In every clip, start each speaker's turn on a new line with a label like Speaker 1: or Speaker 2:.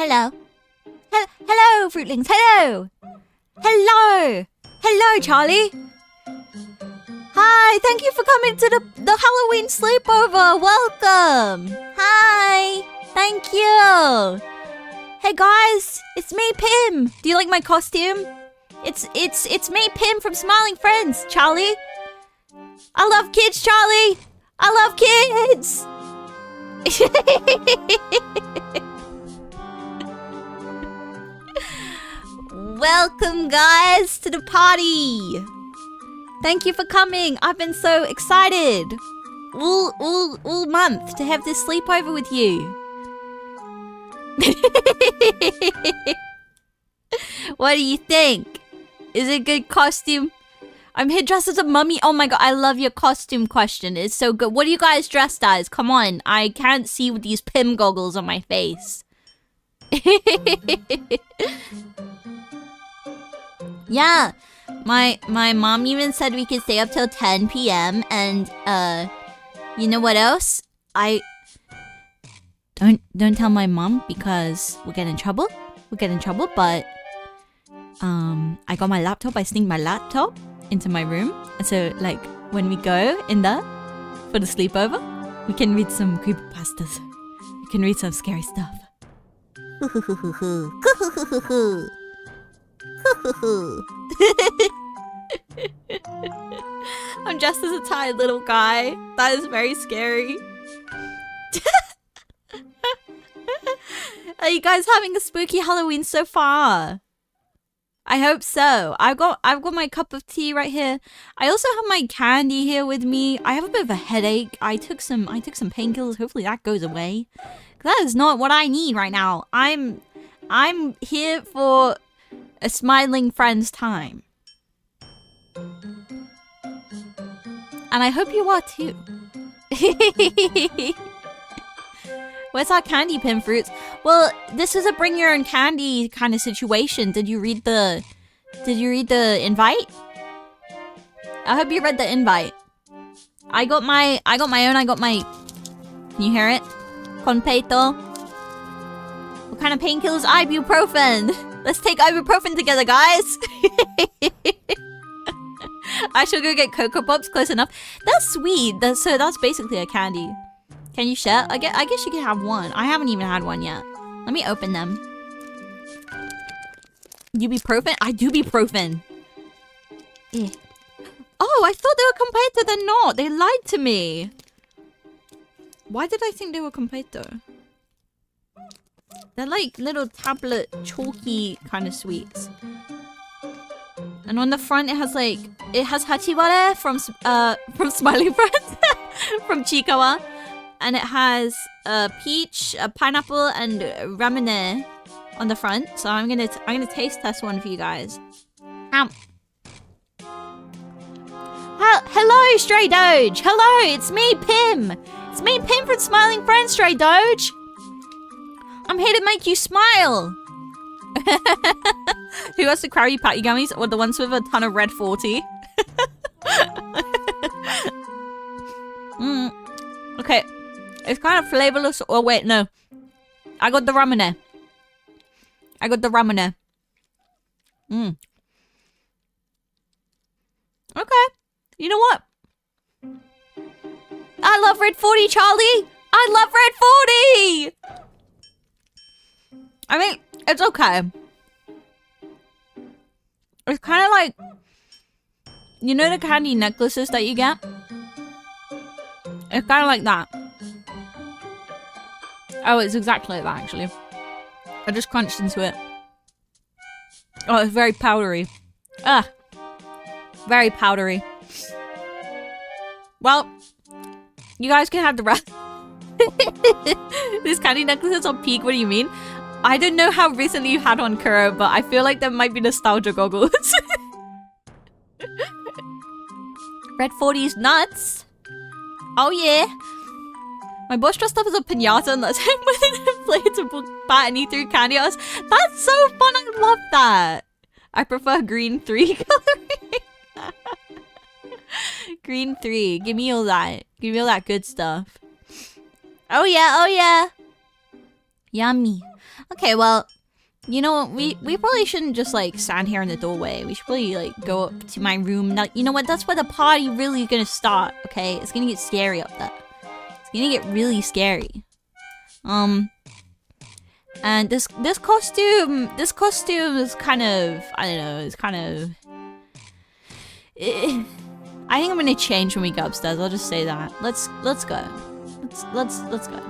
Speaker 1: Hello. Hello, fruitlings. Hello. Hello. Hello, Charlie. Hi. Thank you for coming to the Halloween sleepover. Welcome. Hi. Thank you. Hey guys, it's me, Pim. Do you like my costume? It's me, Pim from Smiling Friends, Charlie. I love kids, Charlie. I love kids. Welcome, guys, to the party. Thank you for coming. I've been so excited all month to have this sleepover with you. What do you think? Is it a good costume? I'm here dressed as a mummy. Oh my god, I love your costume question. It's so good. What are you guys dressed as? Come on, I can't see with these Pim goggles on my face. Yeah, my mom even said we could stay up till 10 p.m. and you know what else? Don't tell my mom because we'll get in trouble. But I got my laptop. I sneaked my laptop into my room, and so like when we go in there for the sleepover, we can read some creepypastas. We can read some scary stuff. I'm dressed as a tired little guy. That is very scary. Are you guys having a spooky Halloween so far? I hope so. I've got my cup of tea right here. I also have my candy here with me. I have a bit of a headache. I took some painkillers. Hopefully that goes away. That is not what I need right now. I'm here for a smiling friend's time. And I hope you are too. Where's our candy, Pim Fruits? Well, this is a bring your own candy kind of situation. Did you read the invite? I hope you read the invite. I got my own. Can you hear it? Conpeito. What kind of painkillers? Ibuprofen. Let's take ibuprofen together, guys. I shall go get Cocoa Pops. Close enough. That's sweet. So that's basically a candy. Can you share? I guess you can have one. I haven't even had one yet. Let me open them. Ibuprofen? I do ibuprofen. Eh. Oh, I thought they were Completo. They're not. They lied to me. Why did I think they were Completo? They're like little tablet, chalky kind of sweets. And on the front, it has hachibare from Smiling Friends, from Chikawa. And it has a peach, a pineapple, and ramune on the front. So I'm gonna taste test one for you guys. Hello, Stray Doge. Hello, it's me, Pim. It's me, Pim from Smiling Friends, Stray Doge. I'm here to make you smile. Who has the Krabby Patty gummies or the ones with a ton of red 40? Okay. It's kind of flavorless. Oh, wait, no. I got the ramune. Okay. You know what? I love red 40, Charlie. I love red 40. I mean, it's okay. It's kind of like, you know the candy necklaces that you get? It's kind of like that. Oh, it's exactly like that, actually. I just crunched into it. Oh, it's very powdery. Ah. Very powdery. Well, you guys can have the rest. This candy necklace is on peak, what do you mean? I don't know how recently you had on, Kuro, but I feel like there might be nostalgia goggles. Red 40's nuts. Oh, yeah. My boss dressed up as a piñata and that's him with an inflatable bat and he threw candy at us. That's so fun, I love that. I prefer green 3 coloring. Green 3, give me all that. Give me all that good stuff. Oh yeah, oh yeah. Yummy. Okay, well, you know what? We probably shouldn't just like stand here in the doorway. We should probably like go up to my room. Now, you know what? That's where the party really gonna start. Okay, it's gonna get scary up there. It's gonna get really scary. And this costume is kind of, I don't know, it's kind of. I think I'm gonna change when we go upstairs. I'll just say that. Let's go. Let's go.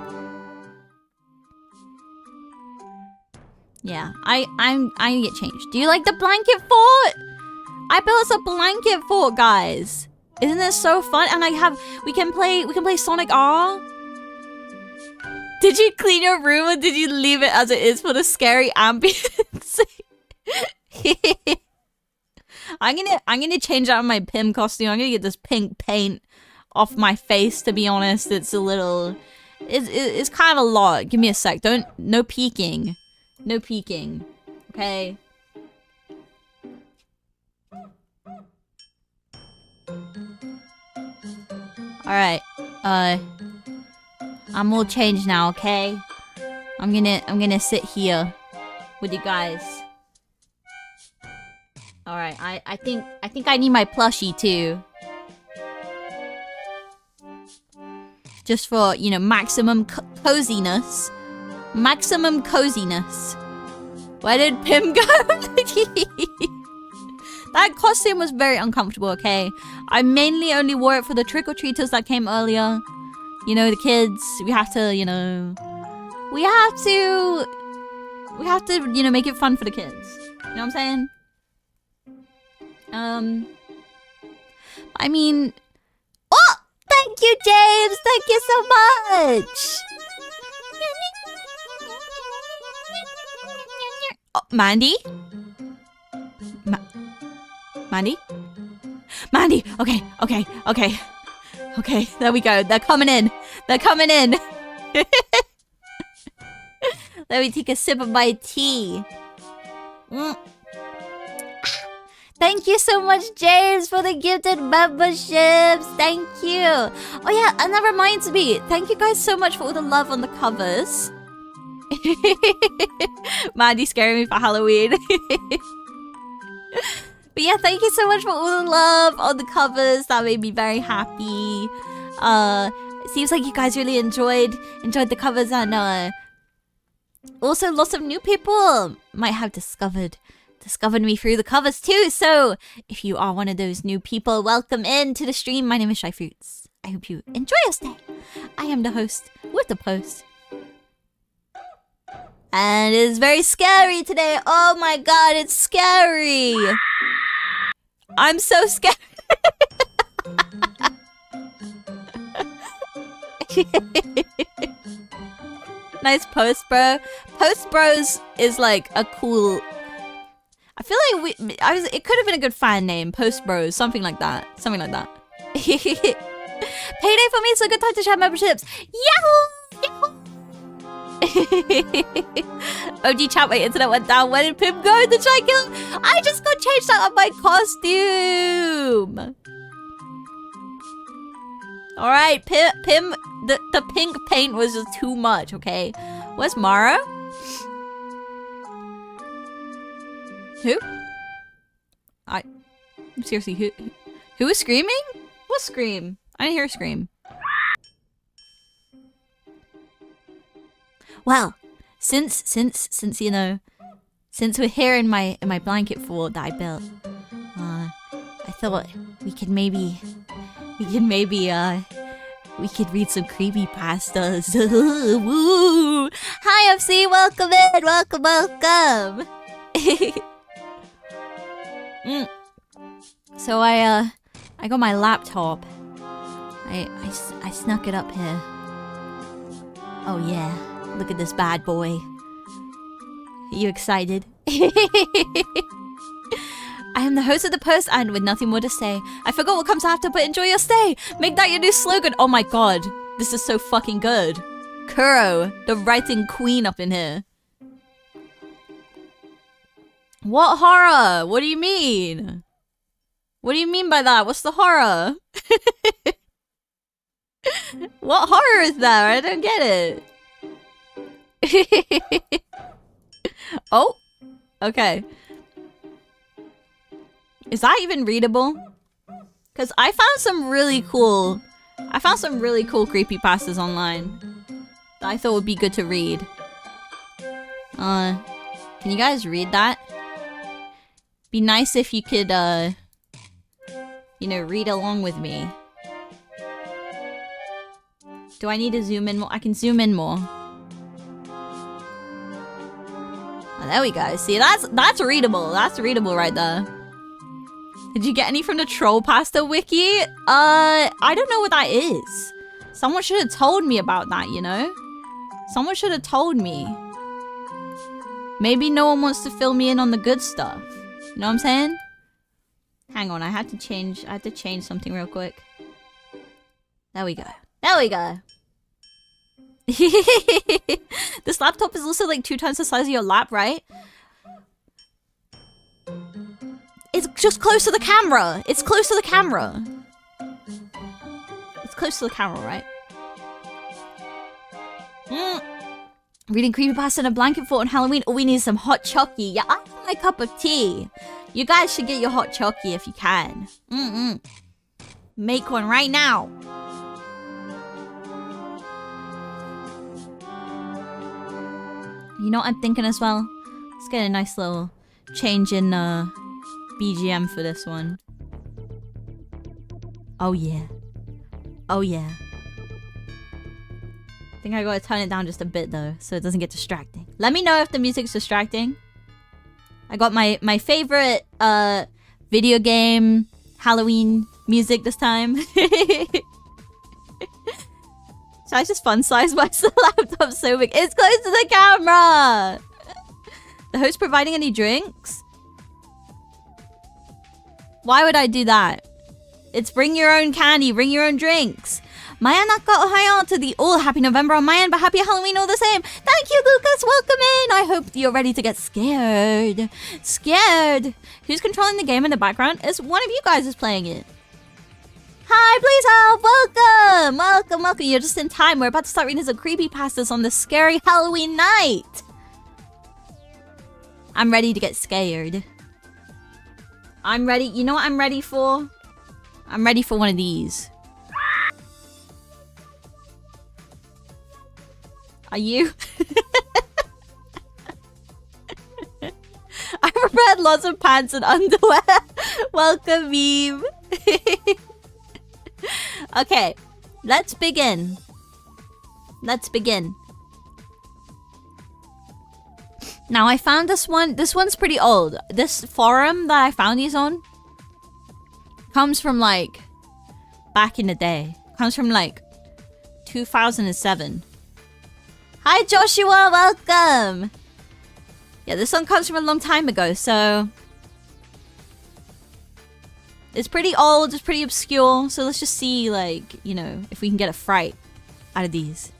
Speaker 1: Yeah, I'm gonna get changed. Do you like the blanket fort? I built us a blanket fort, guys. Isn't this so fun? And we can play Sonic R. Did you clean your room or did you leave it as it is for the scary ambience? I'm gonna change out my Pim costume. I'm gonna get this pink paint off my face. To be honest, it's a little, it's kind of a lot. Give me a sec. No peeking, no peeking. Okay. All right. I'm all changed now. Okay. I'm gonna sit here with you guys. All right, I think I need my plushie too. Just for, you know, maximum coziness. Maximum coziness. Where did Pim go? That costume was very uncomfortable, okay? I mainly only wore it for the trick-or-treaters that came earlier. You know, the kids, we have to, you know, we have to, you know, make it fun for the kids. You know what I'm saying? I mean, oh, thank you, James. Thank you so much. Oh, Mandy? Mandy? Mandy, okay. Okay, there we go. They're coming in. Let me take a sip of my tea. Thank you so much, James, for the gifted memberships. Thank you. Oh yeah, and that reminds me. Thank you guys so much for all the love on the covers. Mandy scaring me for Halloween. But yeah, thank you so much for all the love on the covers. That made me very happy. It seems like you guys really enjoyed the covers, and also lots of new people might have discovered me through the covers too. So if you are one of those new people, welcome in to the stream. My name is shyfruits. I hope you enjoy your stay. I am the host with the post. And it's very scary today. Oh my god, it's scary. I'm so scared. Nice post, bro. Post bros is like a cool, I feel like it could have been a good fan name. Post bros, something like that. Payday for me, so good time to share memberships. Yahoo! OG chat, my internet went down. Where did Pim go? Did I kill him? I just got changed out of my costume. Alright, Pim, the pink paint was just too much, okay? Where's Mara? Who? Seriously, who is screaming? What scream? I didn't hear a scream. Well, since you know, since we're here in my blanket fort that I built, I thought we could maybe read some creepypastas. Woo! Hi FC, welcome in, welcome. So I got my laptop. I snuck it up here. Oh yeah. Look at this bad boy. Are you excited? I am the host of the post, and with nothing more to say, I forgot what comes after, but enjoy your stay. Make that your new slogan. Oh my god, this is so fucking good. Kuro, the writing queen up in here. What horror? What do you mean? What do you mean by that? What's the horror? What horror is there? I don't get it. Oh, okay. Is that even readable? Because I found some really cool creepypastas online that I thought would be good to read. Can you guys read that? Be nice if you could, you know, read along with me. Do I need to zoom in more? I can zoom in more. Oh, there we go. See, that's readable. That's readable right there. Did you get any from the troll pasta wiki? I don't know what that is. Someone should have told me about that, you know? Someone should have told me. Maybe no one wants to fill me in on the good stuff. You know what I'm saying? Hang on, I have to change something real quick. There we go. There we go. This laptop is also like 2 times the size of your lap, right? It's just close to the camera. It's close to the camera. It's close to the camera, right? Reading creepypasta in a blanket fort on Halloween. Oh, we need some hot chocky. Yeah, I have my cup of tea. You guys should get your hot chocky if you can. Make one right now. You know what I'm thinking as well? Let's get a nice little change in BGM for this one. Oh yeah. Oh yeah. I think I gotta turn it down just a bit though, so it doesn't get distracting. Let me know if the music's distracting. I got my favorite video game Halloween music this time. Should I just fun size my laptop so big? It's close to the camera! The host providing any drinks? Why would I do that? It's bring your own candy, bring your own drinks. Maya naka ohayo to the all happy November on my end, but happy Halloween all the same. Thank you, Lucas. Welcome in. I hope you're ready to get scared. Scared. Who's controlling the game in the background? It's one of you guys is playing it. Hi, please help. Welcome. Welcome, welcome. You're just in time. We're about to start reading some creepypastas on this scary Halloween night. I'm ready to get scared. I'm ready. You know what I'm ready for? I'm ready for one of these. Are you? I prepared lots of pants and underwear. Welcome, meme. Okay, let's begin. Let's begin. Now, I found this one. This one's pretty old. This forum that I found these on comes from, like, back in the day. Comes from, like, 2007. Hi, Joshua. Welcome. Yeah, this one comes from a long time ago, so... It's pretty old, it's pretty obscure, so let's just see, like, you know, if we can get a fright out of these.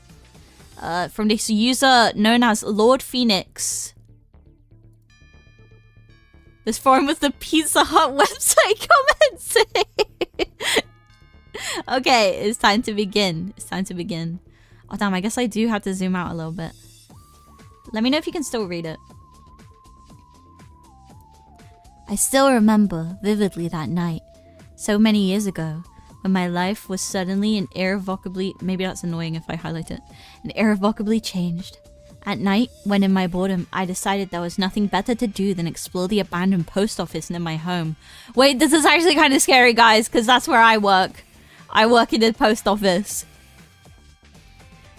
Speaker 1: From this user known as Lord Phoenix. This forum was the Pizza Hut website comments. Okay, it's time to begin. It's time to begin. Oh, damn, I guess I do have to zoom out a little bit. Let me know if you can still read it. I still remember vividly that night, so many years ago, when my life was suddenly and irrevocably, maybe that's annoying if I highlight it, and irrevocably changed. At night, when in my boredom, I decided there was nothing better to do than explore the abandoned post office near my home. Wait, this is actually kind of scary, guys, because that's where I work. I work in the post office.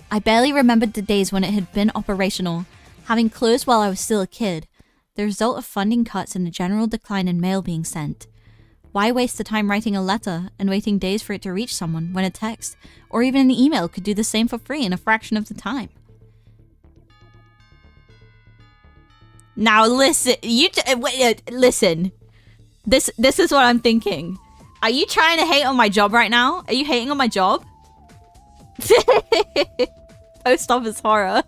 Speaker 1: I barely remembered the days when it had been operational, having closed while I was still a kid. The result of funding cuts and a general decline in mail being sent. Why waste the time writing a letter and waiting days for it to reach someone when a text or even an email could do the same for free in a fraction of the time? Now listen, listen. This is what I'm thinking. Are you trying to hate on my job right now? Are you hating on my job? Post office horror.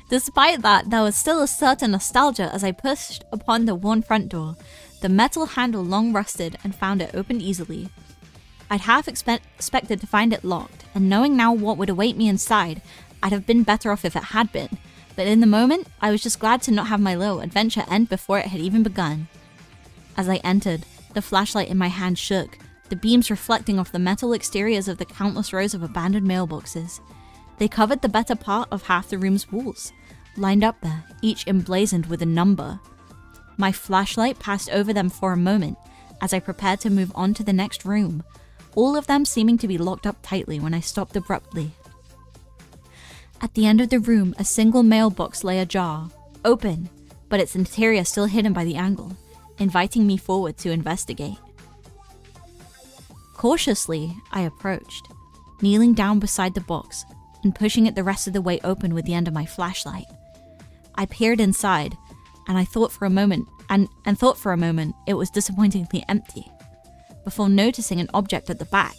Speaker 1: Despite that, there was still a certain nostalgia as I pushed upon the worn front door, the metal handle long rusted, and found it opened easily. I'd half expected to find it locked, and knowing now what would await me inside, I'd have been better off if it had been. But in the moment, I was just glad to not have my little adventure end before it had even begun. As I entered, the flashlight in my hand shook, the beams reflecting off the metal exteriors of the countless rows of abandoned mailboxes. They covered the better part of half the room's walls, lined up there, each emblazoned with a number. My flashlight passed over them for a moment as I prepared to move on to the next room, all of them seeming to be locked up tightly when I stopped abruptly. At the end of the room, a single mailbox lay ajar, open, but its interior still hidden by the angle, inviting me forward to investigate. Cautiously, I approached, kneeling down beside the box and pushing it the rest of the way open with the end of my flashlight. I peered inside, and I thought for a moment it was disappointingly empty, before noticing an object at the back.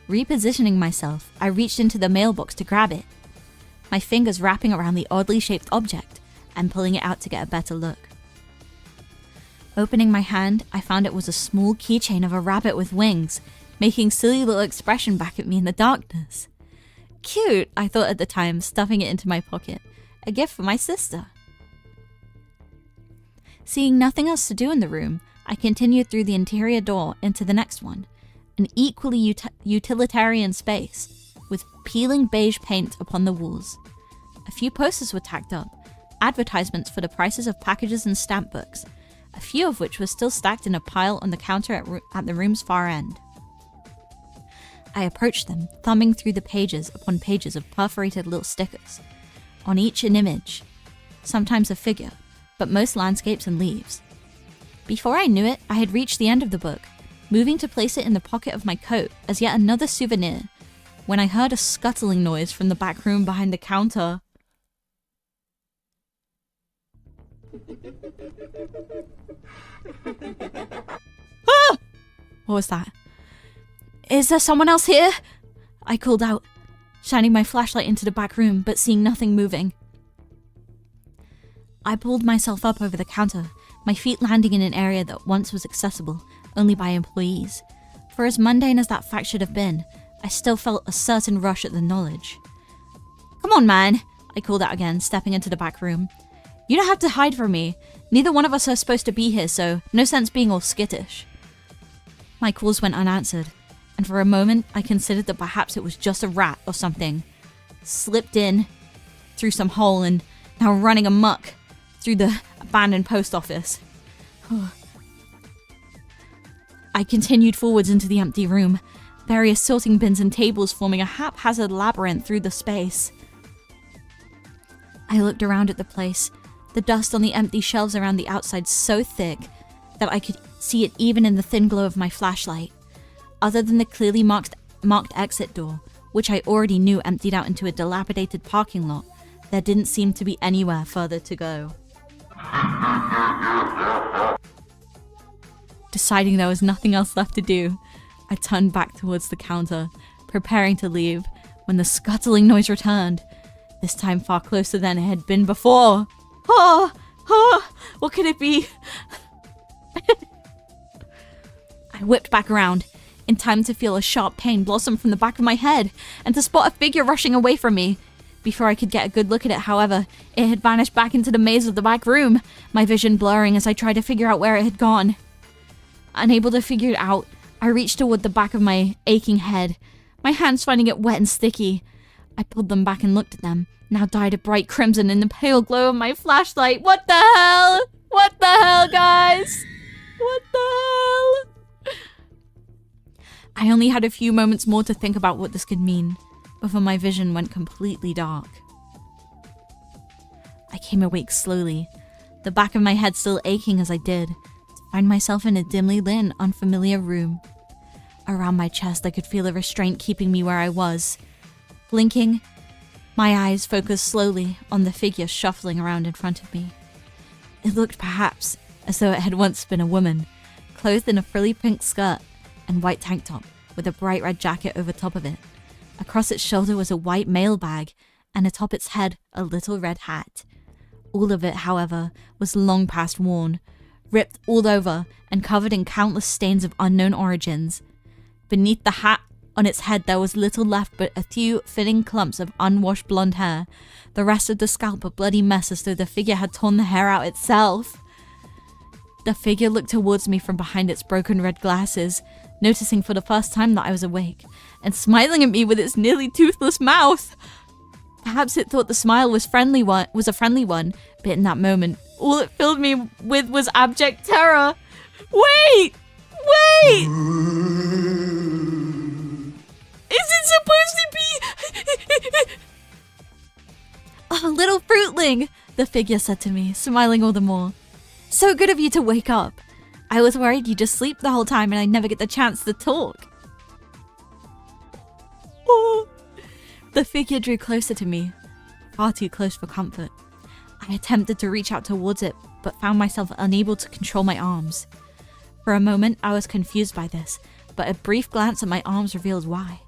Speaker 1: Repositioning myself, I reached into the mailbox to grab it, my fingers wrapping around the oddly shaped object and pulling it out to get a better look. Opening my hand, I found it was a small keychain of a rabbit with wings, making silly little expression back at me in the darkness. Cute, I thought at the time, stuffing it into my pocket. A gift for my sister. Seeing nothing else to do in the room, I continued through the interior door into the next one, an equally utilitarian space, with peeling beige paint upon the walls. A few posters were tacked up, advertisements for the prices of packages and stamp books, a few of which were still stacked in a pile on the counter at the room's far end. I approached them, thumbing through the pages upon pages of perforated little stickers. On each an image, sometimes a figure, but most landscapes and leaves. Before I knew it, I had reached the end of the book, moving to place it in the pocket of my coat as yet another souvenir, when I heard a scuttling noise from the back room behind the counter. Ah! What was that? Is there someone else here? I called out, shining my flashlight into the back room, but seeing nothing moving. I pulled myself up over the counter, my feet landing in an area that once was accessible only by employees. For as mundane as that fact should have been, I still felt a certain rush at the knowledge. Come on, man, I called out again, stepping into the back room. You don't have to hide from me. Neither one of us are supposed to be here, so no sense being all skittish. My calls went unanswered, and for a moment I considered that perhaps it was just a rat or something, slipped in through some hole and now running amok through the abandoned post office. I continued forwards into the empty room, various sorting bins and tables forming a haphazard labyrinth through the space. I looked around at the place, the dust on the empty shelves around the outside so thick that I could see it even in the thin glow of my flashlight. Other than the clearly marked exit door, which I already knew emptied out into a dilapidated parking lot, there didn't seem to be anywhere further to go. Deciding there was nothing else left to do, I turned back towards the counter, preparing to leave, when the scuttling noise returned, this time far closer than it had been before. What could it be? I whipped back around, in time to feel a sharp pain blossom from the back of my head, and to spot a figure rushing away from me. Before I could get a good look at it, however, it had vanished back into the maze of the back room, my vision blurring as I tried to figure out where it had gone. Unable to figure it out, I reached toward the back of my aching head, my hands finding it wet and sticky. I pulled them back and looked at them, now dyed a bright crimson in the pale glow of my flashlight. What the hell? What the hell, guys? What the hell? I only had a few moments more to think about what this could mean, before my vision went completely dark. I came awake slowly, the back of my head still aching as I did, to find myself in a dimly lit, unfamiliar room. Around my chest, I could feel a restraint keeping me where I was. Blinking, my eyes focused slowly on the figure shuffling around in front of me. It looked perhaps as though it had once been a woman, clothed in a frilly pink skirt and white tank top with a bright red jacket over top of it. Across its shoulder was a white mail bag, and atop its head a little red hat. All of it, however, was long past worn, ripped all over and covered in countless stains of unknown origins. Beneath the hat On its head there was little left but a few thinning clumps of unwashed blonde hair. The rest of the scalp a bloody mess, as though the figure had torn the hair out itself. The figure looked towards me from behind its broken red glasses, noticing for the first time that I was awake, and smiling at me with its nearly toothless mouth. Perhaps it thought the smile was a friendly one, but in that moment, all it filled me with was abject terror. Wait! Wait! Is it supposed to be? Oh, little fruitling, the figure said to me, smiling all the more. So good of you to wake up. I was worried you just sleep the whole time and I'd never get the chance to talk. Oh. The figure drew closer to me, far too close for comfort. I attempted to reach out towards it, but found myself unable to control my arms. For a moment, I was confused by this, but a brief glance at my arms revealed why.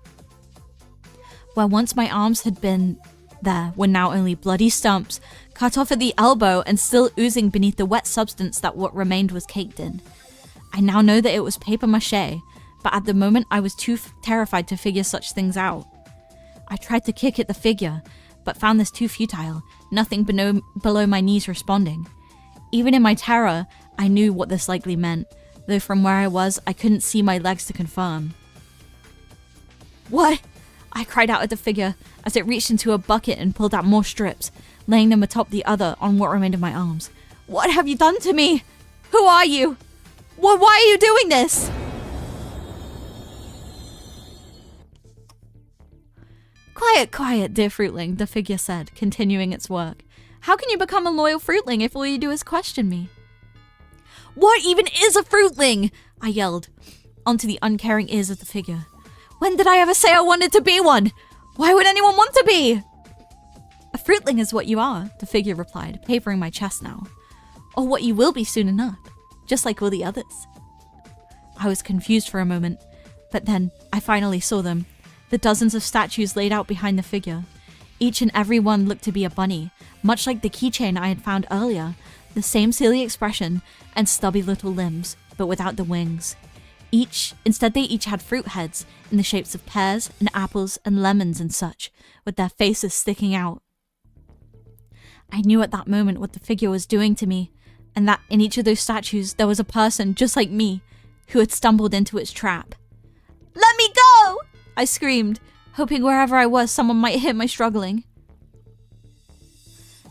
Speaker 1: Where once my arms had been, there were now only bloody stumps, cut off at the elbow and still oozing beneath the wet substance that what remained was caked in. I now know that it was paper mache, but at the moment I was too terrified to figure such things out. I tried to kick at the figure, but found this too futile, nothing below my knees responding. Even in my terror, I knew what this likely meant, though from where I was, I couldn't see my legs to confirm. What? I cried out at the figure as it reached into a bucket and pulled out more strips, laying them atop the other on what remained of my arms. What have you done to me? Who are you? Why are you doing this? Quiet, quiet, dear fruitling, the figure said, continuing its work. How can you become a loyal fruitling if all you do is question me? What even is a fruitling? I yelled, onto the uncaring ears of the figure. When did I ever say I wanted to be one? Why would anyone want to be? A fruitling is what you are, the figure replied, papering my chest now. Or what you will be soon enough, just like all the others. I was confused for a moment, but then I finally saw them. The dozens of statues laid out behind the figure. Each and every one looked to be a bunny, much like the keychain I had found earlier, the same silly expression and stubby little limbs, but without the wings. Instead they each had fruit heads in the shapes of pears and apples and lemons and such, with their faces sticking out. I knew at that moment what the figure was doing to me, and that in each of those statues there was a person just like me, who had stumbled into its trap. Let me go! I screamed, hoping wherever I was someone might hear my struggling.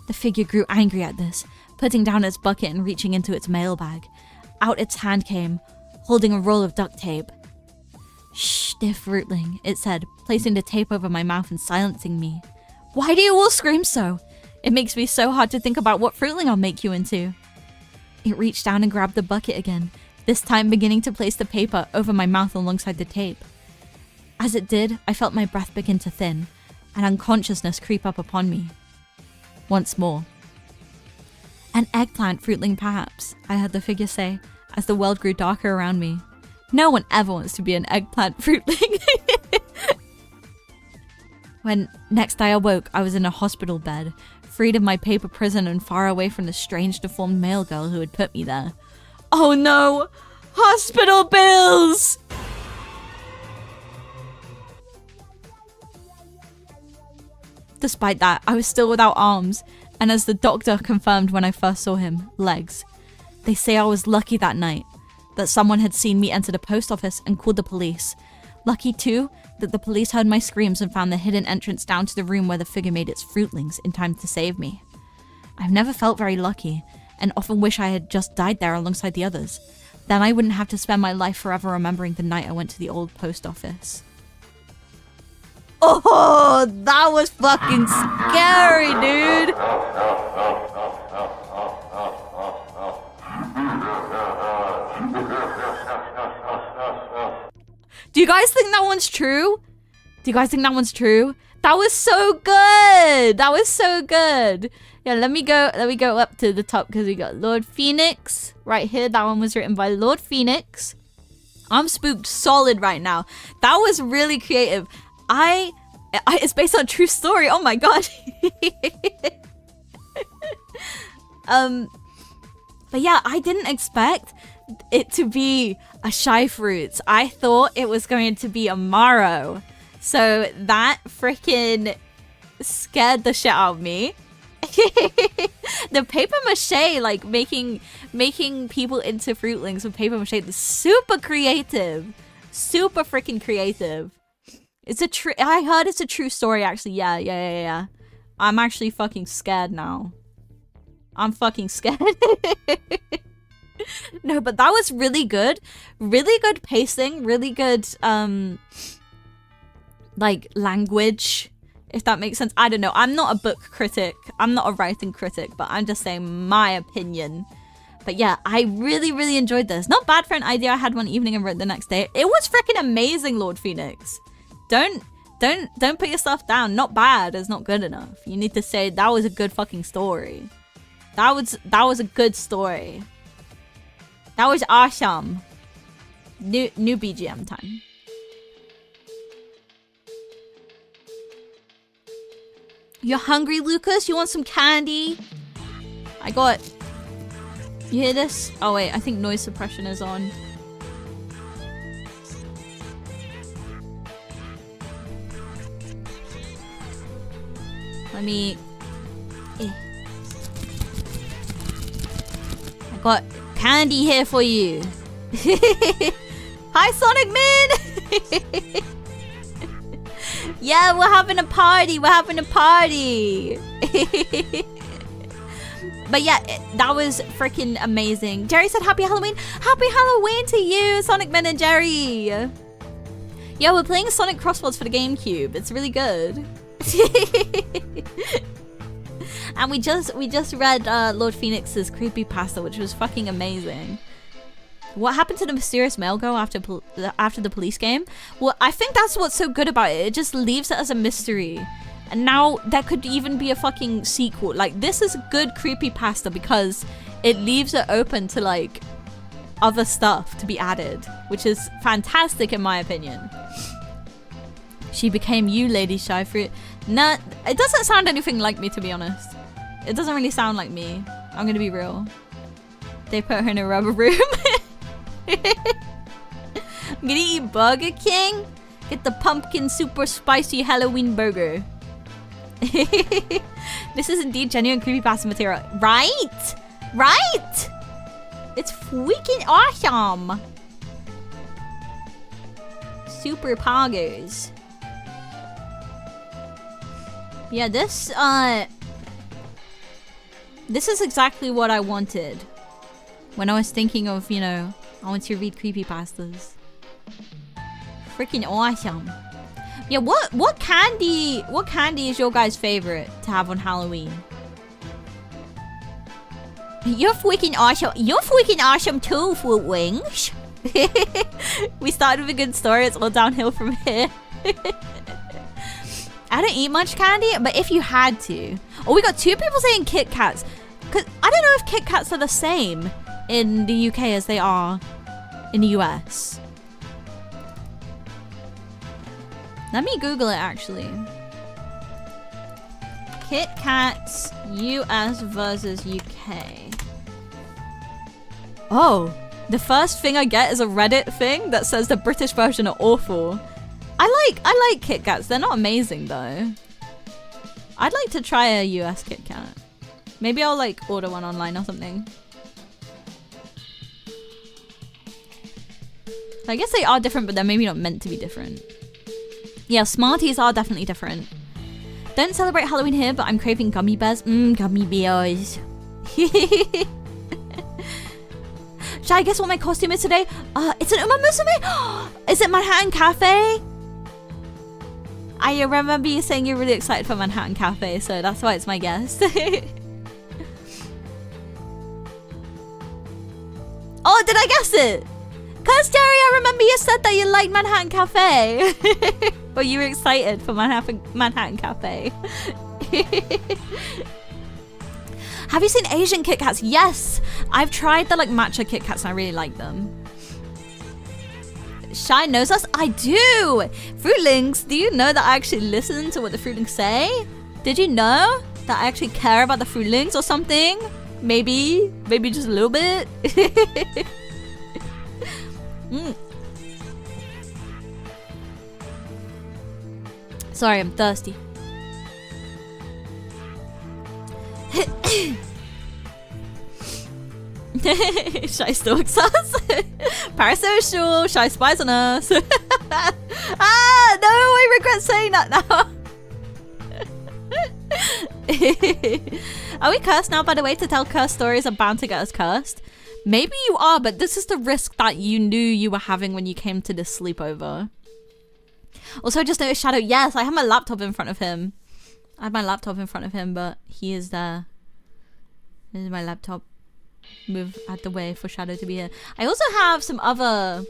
Speaker 1: The figure grew angry at this, putting down its bucket and reaching into its mailbag. Out its hand came, holding a roll of duct tape. Shh, dear fruitling, it said, placing the tape over my mouth and silencing me. Why do you all scream so? It makes me so hard to think about what fruitling I'll make you into. It reached down and grabbed the bucket again, this time beginning to place the paper over my mouth alongside the tape. As it did, I felt my breath begin to thin, and unconsciousness creep up upon me. Once more. An eggplant fruitling perhaps, I heard the figure say, as the world grew darker around me. No one ever wants to be an eggplant fruitling. When next I awoke, I was in a hospital bed, freed of my paper prison and far away from the strange deformed male girl who had put me there. Oh no! Hospital bills! Despite that, I was still without arms, and as the doctor confirmed when I first saw him, legs. They say I was lucky that night, that someone had seen me enter the post office and called the police. Lucky too, that the police heard my screams and found the hidden entrance down to the room where the figure made its fruitlings in time to save me. I've never felt very lucky, and often wish I had just died there alongside the others. Then I wouldn't have to spend my life forever remembering the night I went to the old post office. Oh, that was fucking scary, dude! Do you guys think that one's true? Do you guys think that one's true? That was so good! That was so good! Yeah, let me go up to the top because we got Lord Phoenix right here. That one was written by Lord Phoenix. I'm spooked solid right now. That was really creative. It's based on a true story. Oh my god. But yeah, I didn't expect it to be a shyfruits. I thought it was going to be a Maro. So that freaking scared the shit out of me. The paper mache, like making people into fruitlings with paper mache, is super creative. Super freaking creative. I heard it's a true story, actually. Yeah. I'm actually fucking scared now. I'm fucking scared. No, but that was really good. Really good pacing. Really good, like, language. If that makes sense. I don't know. I'm not a book critic. I'm not a writing critic, but I'm just saying my opinion. But yeah, I really, really enjoyed this. Not bad for an idea I had one evening and wrote the next day. It was freaking amazing, Lord Phoenix. Don't put yourself down. Not bad is not good enough. You need to say that was a good fucking story. That was a good story. That was awesome. New BGM time. You're hungry, Lucas? You want some candy? I got... You hear this? Oh wait, I think noise suppression is on. Let me... I got candy here for you. Hi, Sonic Man! Yeah, we're having a party. We're having a party. But yeah, that was freaking amazing. Jerry said happy Halloween. Happy Halloween to you, Sonic Men and Jerry. Yeah, we're playing Sonic Crosswords for the GameCube. It's really good. And we just read Lord Phoenix's creepypasta, which was fucking amazing. What happened to the mysterious male girl after the police game? Well, I think that's what's so good about it. It just leaves it as a mystery. And now there could even be a fucking sequel. Like, this is good creepypasta because it leaves it open to, like, other stuff to be added, which is fantastic in my opinion. She became you, Lady Shyfruit. Nah, it doesn't sound anything like me, to be honest. It doesn't really sound like me. I'm gonna be real. They put her in a rubber room. I'm gonna eat Burger King. Get the pumpkin super spicy Halloween burger. This is indeed genuine creepypasta material. Right? Right? It's freaking awesome. Super poggers. Yeah, this is exactly what I wanted when I was thinking of, you know, I want to read creepypastas. Freaking awesome. Yeah, what candy is your guys' favorite to have on Halloween? You're freaking awesome. You're freaking awesome too, fruitlings. We started with a good story. It's all downhill from here. I don't eat much candy, but if you had to. Oh, we got two people saying Kit Kats. Cause I don't know if Kit Kats are the same in the UK as they are in the US. Let me Google it actually. Kit Kats US versus UK. Oh, the first thing I get is a Reddit thing that says the British version are awful. I like Kit Kats. They're not amazing though. I'd like to try a US Kit Kat. Maybe I'll like order one online or something. I guess they are different, but they're maybe not meant to be different. Yeah, Smarties are definitely different. Don't celebrate Halloween here, but I'm craving gummy bears. Gummy bears. Should I guess what my costume is today? It's an Uma Musume. Is it Manhattan Cafe? I remember you saying you're really excited for Manhattan Cafe, so that's why it's my guess. Oh, did I guess it? Cause Jerry, I remember you said that you liked Manhattan Cafe. Or you were excited for Manhattan Cafe. Have you seen Asian Kit Kats? Yes! I've tried the like matcha Kit Kats and I really like them. Shy knows us? I do! Fruitlings, do you know that I actually listen to what the fruitlings say? Did you know that I actually care about the fruitlings or something? Maybe just a little bit? Sorry, I'm thirsty. Shy stalks us. Parasocial. Shy spies on us. Ah, no, I regret saying that now. Are we cursed now, by the way? To tell cursed stories are bound to get us cursed. Maybe you are, but this is the risk that you knew you were having when you came to this sleepover. Also, just noticed Shadow. Yes, I have my laptop in front of him. I have my laptop in front of him, but he is there. This is my laptop. Move out the way for Shadow to be here. I also have some other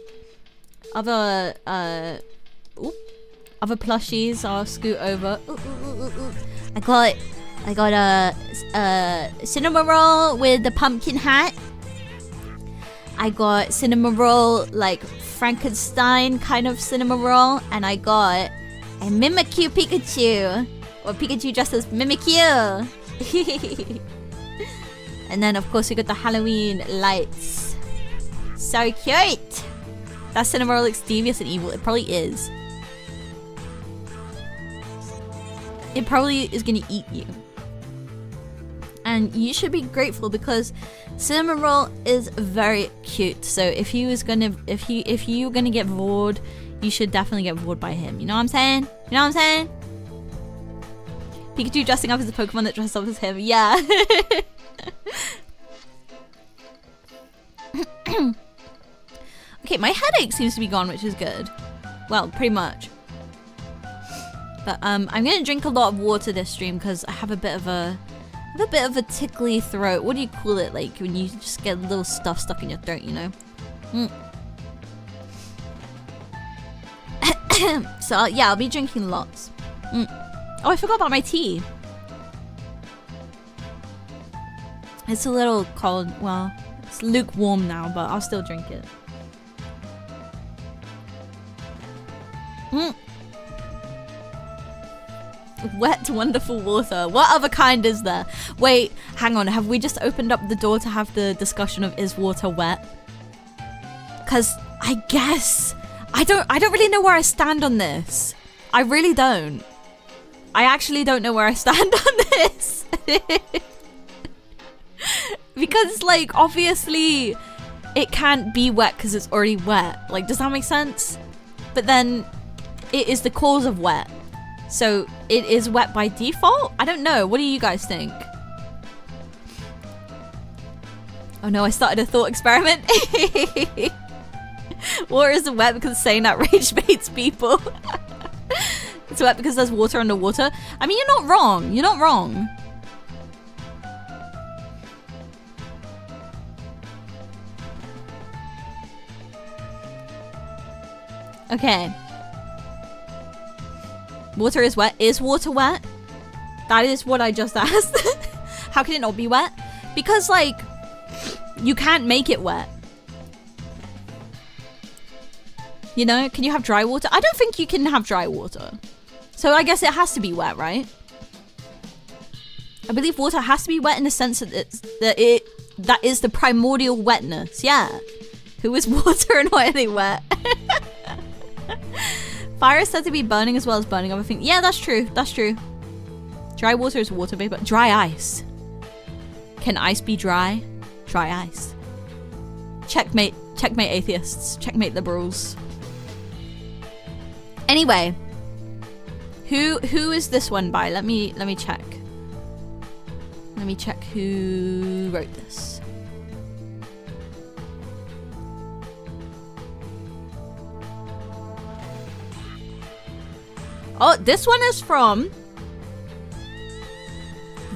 Speaker 1: plushies. I'll scoot over. I got a cinnamon roll with the pumpkin hat. I got cinnamon roll, like Frankenstein kind of cinnamon roll, and I got a Mimikyu Pikachu, or Pikachu dressed as Mimikyu. And then of course we got the Halloween lights. So cute. That cinnamon roll looks devious and evil. It probably is. It probably is gonna eat you. And you should be grateful because cinnamon roll is very cute. So if you were gonna get bored, you should definitely get bored by him. You know what I'm saying? You know what I'm saying? Pikachu dressing up as a Pokemon that dresses up as him. Yeah. Okay, my headache seems to be gone, which is good. Well, pretty much. But I'm gonna drink a lot of water this stream because I have a bit of a tickly throat. What do you call it? Like when you just get a little stuff stuck in your throat, you know? So yeah, I'll be drinking lots. Oh, I forgot about my tea. It's a little cold. Well, it's lukewarm now, but I'll still drink it. Wet, wonderful water. What other kind is there? Wait, hang on. Have we just opened up the door to have the discussion of is water wet? Because I guess I don't really know where I stand on this. I really don't. I actually don't know where I stand on this. Because like obviously it can't be wet because it's already wet. Like, does that make sense? But then it is the cause of wet. So it is wet by default? I don't know. What do you guys think? Oh no, I started a thought experiment. Water is wet because saying that rage baits people. It's wet because there's water underwater. I mean, you're not wrong. You're not wrong. Okay. Water is wet. Is water wet? That is what I just asked. How can it not be wet? Because, like, you can't make it wet. You know? Can you have dry water? I don't think you can have dry water. So I guess it has to be wet, right? I believe water has to be wet in the sense that that is the primordial wetness. Yeah. Who is water and why are they wet? Fire is said to be burning as well as burning other things. Yeah, that's true. That's true. Dry water is water vapor. Dry ice. Can ice be dry? Dry ice. Checkmate. Checkmate atheists. Checkmate liberals. Anyway. Who is this one by? Let me check. Let me check who wrote this. Oh, this one is from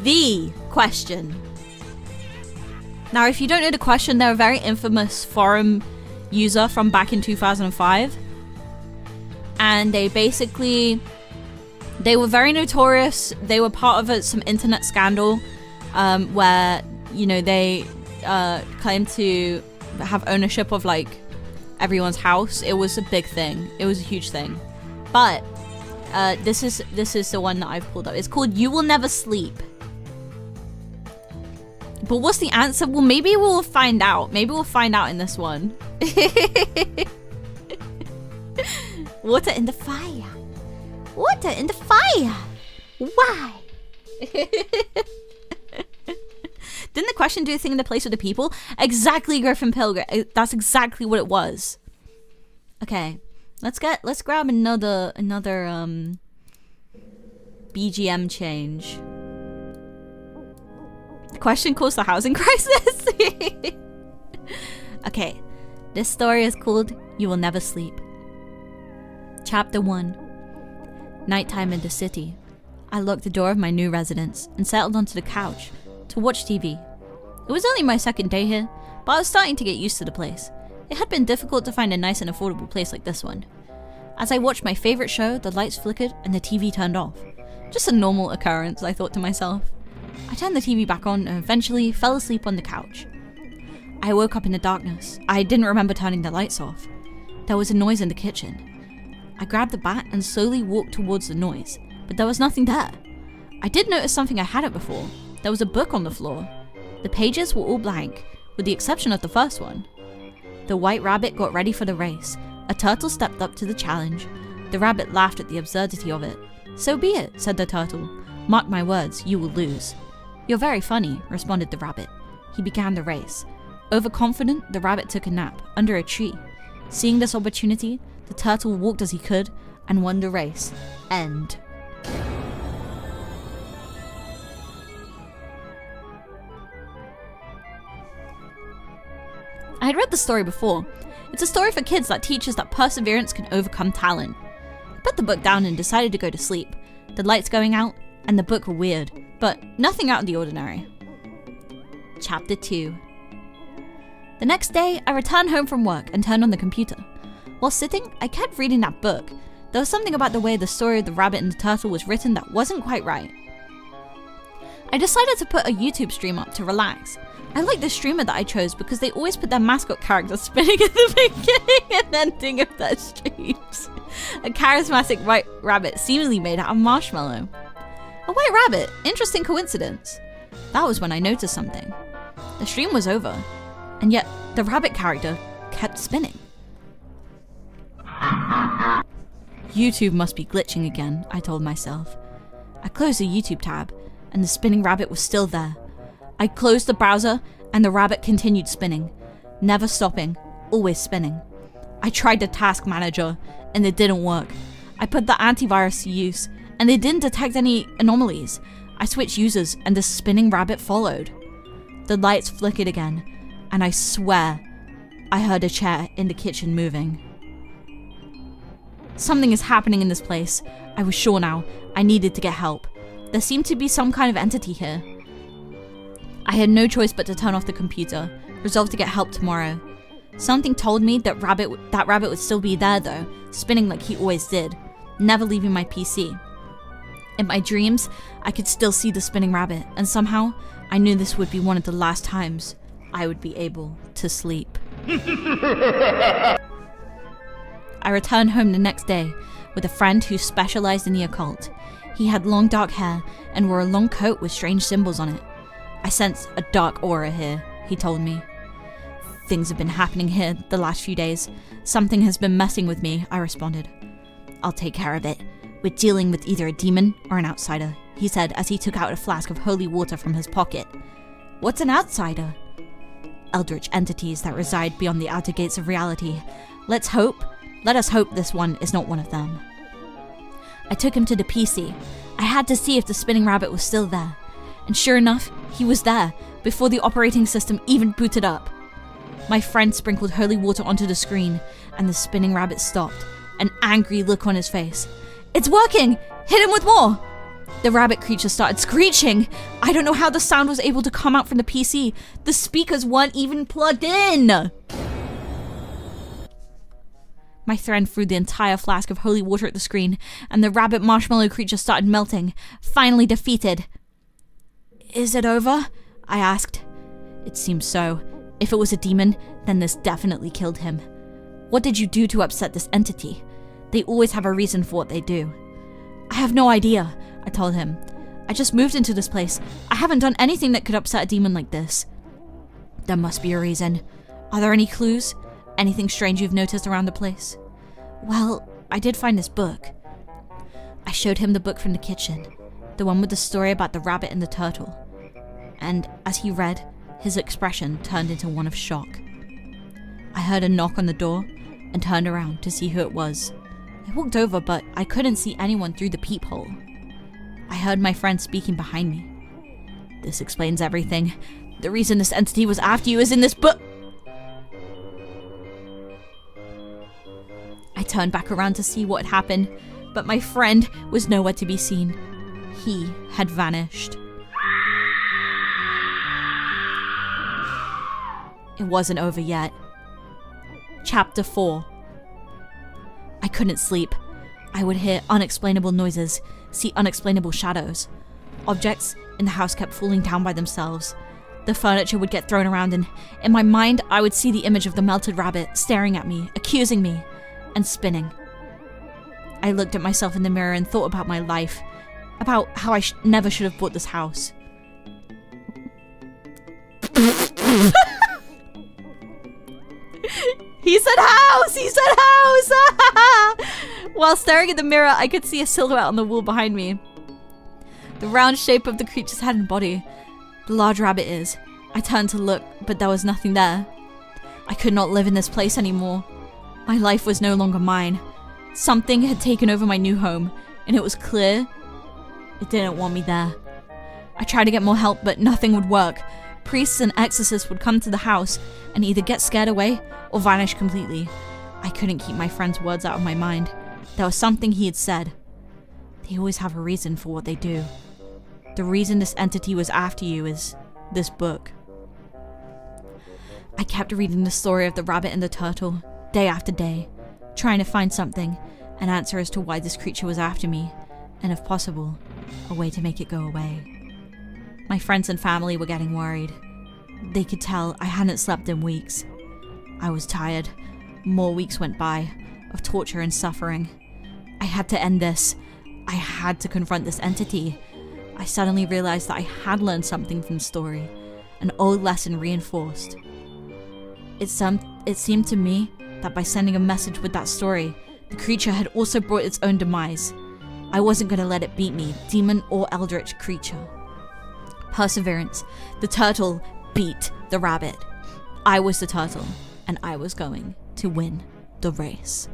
Speaker 1: The Question. Now, if you don't know The Question, they're a very infamous forum user from back in 2005. And they basically, they were very notorious. They were part of some internet scandal where, you know, they claimed to have ownership of like everyone's house. It was a big thing. It was a huge thing. But this is the one that I've pulled up. It's called You Will Never Sleep. But what's the answer? Well, maybe we'll find out. Maybe we'll find out in this one. Water in the fire. Water in the fire. Why? Didn't the question do a thing in the place with the people? Exactly, Griffin Pilgrim. That's exactly what it was. Okay, let's grab another BGM change. The question caused the housing crisis. Okay, this story is called You Will Never Sleep. Chapter 1. Nighttime in the city. I locked the door of my new residence and settled onto the couch to watch TV. It was only my second day here, but I was starting to get used to the place. It had been difficult to find a nice and affordable place like this one. As I watched my favorite show, the lights flickered and the TV turned off. Just a normal occurrence, I thought to myself. I turned the TV back on and eventually fell asleep on the couch. I woke up in the darkness. I didn't remember turning the lights off. There was a noise in the kitchen. I grabbed the bat and slowly walked towards the noise, but there was nothing there. I did notice something I hadn't before. There was a book on the floor. The pages were all blank, with the exception of the first one. The white rabbit got ready for the race. A turtle stepped up to the challenge. The rabbit laughed at the absurdity of it. "So be it," said the turtle. "Mark my words, you will lose." "You're very funny," responded the rabbit. He began the race. Overconfident, the rabbit took a nap under a tree. Seeing this opportunity, the turtle walked as he could and won the race. End. I had read the story before. It's a story for kids that teaches that perseverance can overcome talent. I put the book down and decided to go to sleep. The lights going out and the book were weird, but nothing out of the ordinary. Chapter 2. The next day, I returned home from work and turned on the computer. While sitting, I kept reading that book. There was something about the way the story of the rabbit and the turtle was written that wasn't quite right. I decided to put a YouTube stream up to relax. I like the streamer that I chose because they always put their mascot character spinning at the beginning and ending of their streams. A charismatic white rabbit seemingly made out of marshmallow. A white rabbit, interesting coincidence. That was when I noticed something. The stream was over, and yet the rabbit character kept spinning. YouTube must be glitching again, I told myself. I closed the YouTube tab, and the spinning rabbit was still there. I closed the browser, and the rabbit continued spinning, never stopping, always spinning. I tried the task manager, and it didn't work. I put the antivirus to use, and it didn't detect any anomalies. I switched users, and the spinning rabbit followed. The lights flickered again, and I swear I heard a chair in the kitchen moving. Something is happening in this place. I was sure now. I needed to get help. There seemed to be some kind of entity here. I had no choice but to turn off the computer, resolved to get help tomorrow. Something told me that rabbit would still be there though, spinning like he always did, never leaving my PC. In my dreams, I could still see the spinning rabbit, and somehow, I knew this would be one of the last times I would be able to sleep. I returned home the next day with a friend who specialized in the occult. He had long dark hair and wore a long coat with strange symbols on it. "I sense a dark aura here," he told me. "Things have been happening here the last few days. Something has been messing with me," I responded. "I'll take care of it. We're dealing with either a demon or an outsider," he said as he took out a flask of holy water from his pocket. "What's an outsider?" "Eldritch entities that reside beyond the outer gates of reality. Let us hope this one is not one of them." I took him to the PC. I had to see if the spinning rabbit was still there. And sure enough, he was there, before the operating system even booted up. My friend sprinkled holy water onto the screen, and the spinning rabbit stopped, an angry look on his face. "It's working! Hit him with more!" The rabbit creature started screeching. I don't know how the sound was able to come out from the PC. The speakers weren't even plugged in! My friend threw the entire flask of holy water at the screen, and the rabbit marshmallow creature started melting, finally defeated. "Is it over?" I asked. It seemed so. If it was a demon, then this definitely killed him. "What did you do to upset this entity? They always have a reason for what they do." "I have no idea," I told him. I just moved into this place. I haven't done anything that could upset a demon like this. There must be a reason. Are there any clues? Anything strange you've noticed around the place? Well, I did find this book. I showed him the book from the kitchen, the one with the story about the rabbit and the turtle. And as he read, his expression turned into one of shock. I heard a knock on the door and turned around to see who it was. I walked over, but I couldn't see anyone through the peephole. I heard my friend speaking behind me. This explains everything. The reason this entity was after you is in this book. I turned back around to see what had happened, but my friend was nowhere to be seen. He had vanished. It wasn't over yet. Chapter 4. I couldn't sleep. I would hear unexplainable noises, see unexplainable shadows. Objects in the house kept falling down by themselves. The furniture would get thrown around, and in my mind, I would see the image of the melted rabbit staring at me, accusing me, and spinning. I looked at myself in the mirror and thought about my life, about how I never should have bought this house. He said house! He said house! While staring at the mirror, I could see a silhouette on the wall behind me. The round shape of the creature's head and body. The large rabbit ears. I turned to look, but there was nothing there. I could not live in this place anymore. My life was no longer mine. Something had taken over my new home, and it was clear it didn't want me there. I tried to get more help, but nothing would work. Priests and exorcists would come to the house and either get scared away or vanish completely. I couldn't keep my friend's words out of my mind. There was something he had said. They always have a reason for what they do. The reason this entity was after you is this book. I kept reading the story of the rabbit and the turtle, day after day, trying to find something, an answer as to why this creature was after me, and if possible, a way to make it go away. My friends and family were getting worried. They could tell I hadn't slept in weeks. I was tired. More weeks went by, of torture and suffering. I had to end this. I had to confront this entity. I suddenly realized that I had learned something from the story, an old lesson reinforced. It seemed to me that by sending a message with that story, the creature had also brought its own demise. I wasn't going to let it beat me, demon or eldritch creature. Perseverance. The turtle beat the rabbit. I was the turtle, and I was going to win the race.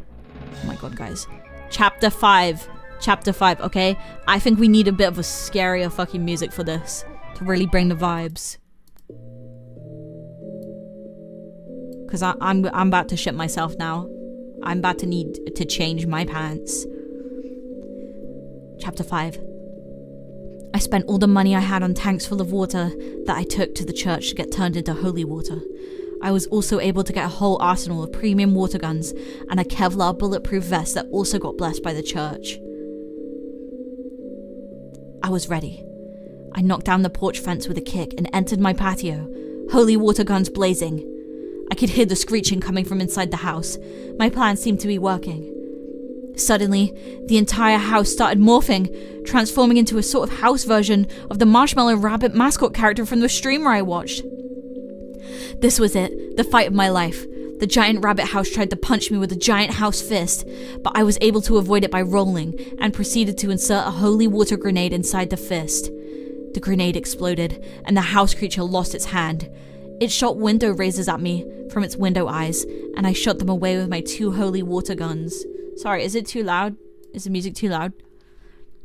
Speaker 1: Oh my god, guys. Chapter 5. Chapter 5, okay? I think we need a bit of a scarier fucking music for this to really bring the vibes. Because I'm about to shit myself now. I'm about to need to change my pants. Chapter 5. I spent all the money I had on tanks full of water that I took to the church to get turned into holy water. I was also able to get a whole arsenal of premium water guns and a Kevlar bulletproof vest that also got blessed by the church. I was ready. I knocked down the porch fence with a kick and entered my patio, holy water guns blazing. I could hear the screeching coming from inside the house. My plan seemed to be working. Suddenly, the entire house started morphing, transforming into a sort of house version of the Marshmallow Rabbit mascot character from the streamer I watched. This was it, the fight of my life. The giant rabbit house tried to punch me with a giant house fist, but I was able to avoid it by rolling and proceeded to insert a holy water grenade inside the fist. The grenade exploded, and the house creature lost its hand. It shot window razors at me from its window eyes, and I shot them away with my 2 holy water guns. Sorry, is it too loud? Is the music too loud?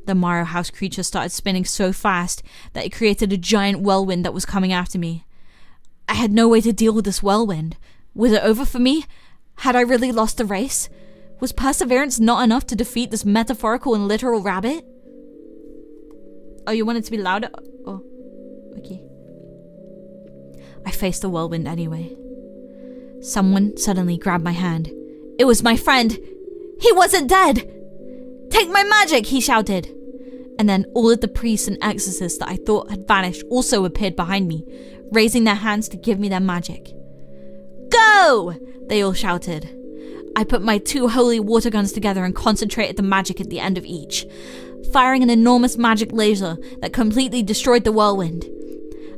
Speaker 1: The Mario house creature started spinning so fast that it created a giant whirlwind that was coming after me. I had no way to deal with this whirlwind. Was it over for me? Had I really lost the race? Was perseverance not enough to defeat this metaphorical and literal rabbit? Oh, you want it to be louder? Oh, okay. I faced the whirlwind anyway. Someone suddenly grabbed my hand. It was my friend! He wasn't dead! Take my magic, he shouted. And then all of the priests and exorcists that I thought had vanished also appeared behind me, raising their hands to give me their magic. Go! They all shouted. I put my 2 holy water guns together and concentrated the magic at the end of each. firing an enormous magic laser that completely destroyed the whirlwind.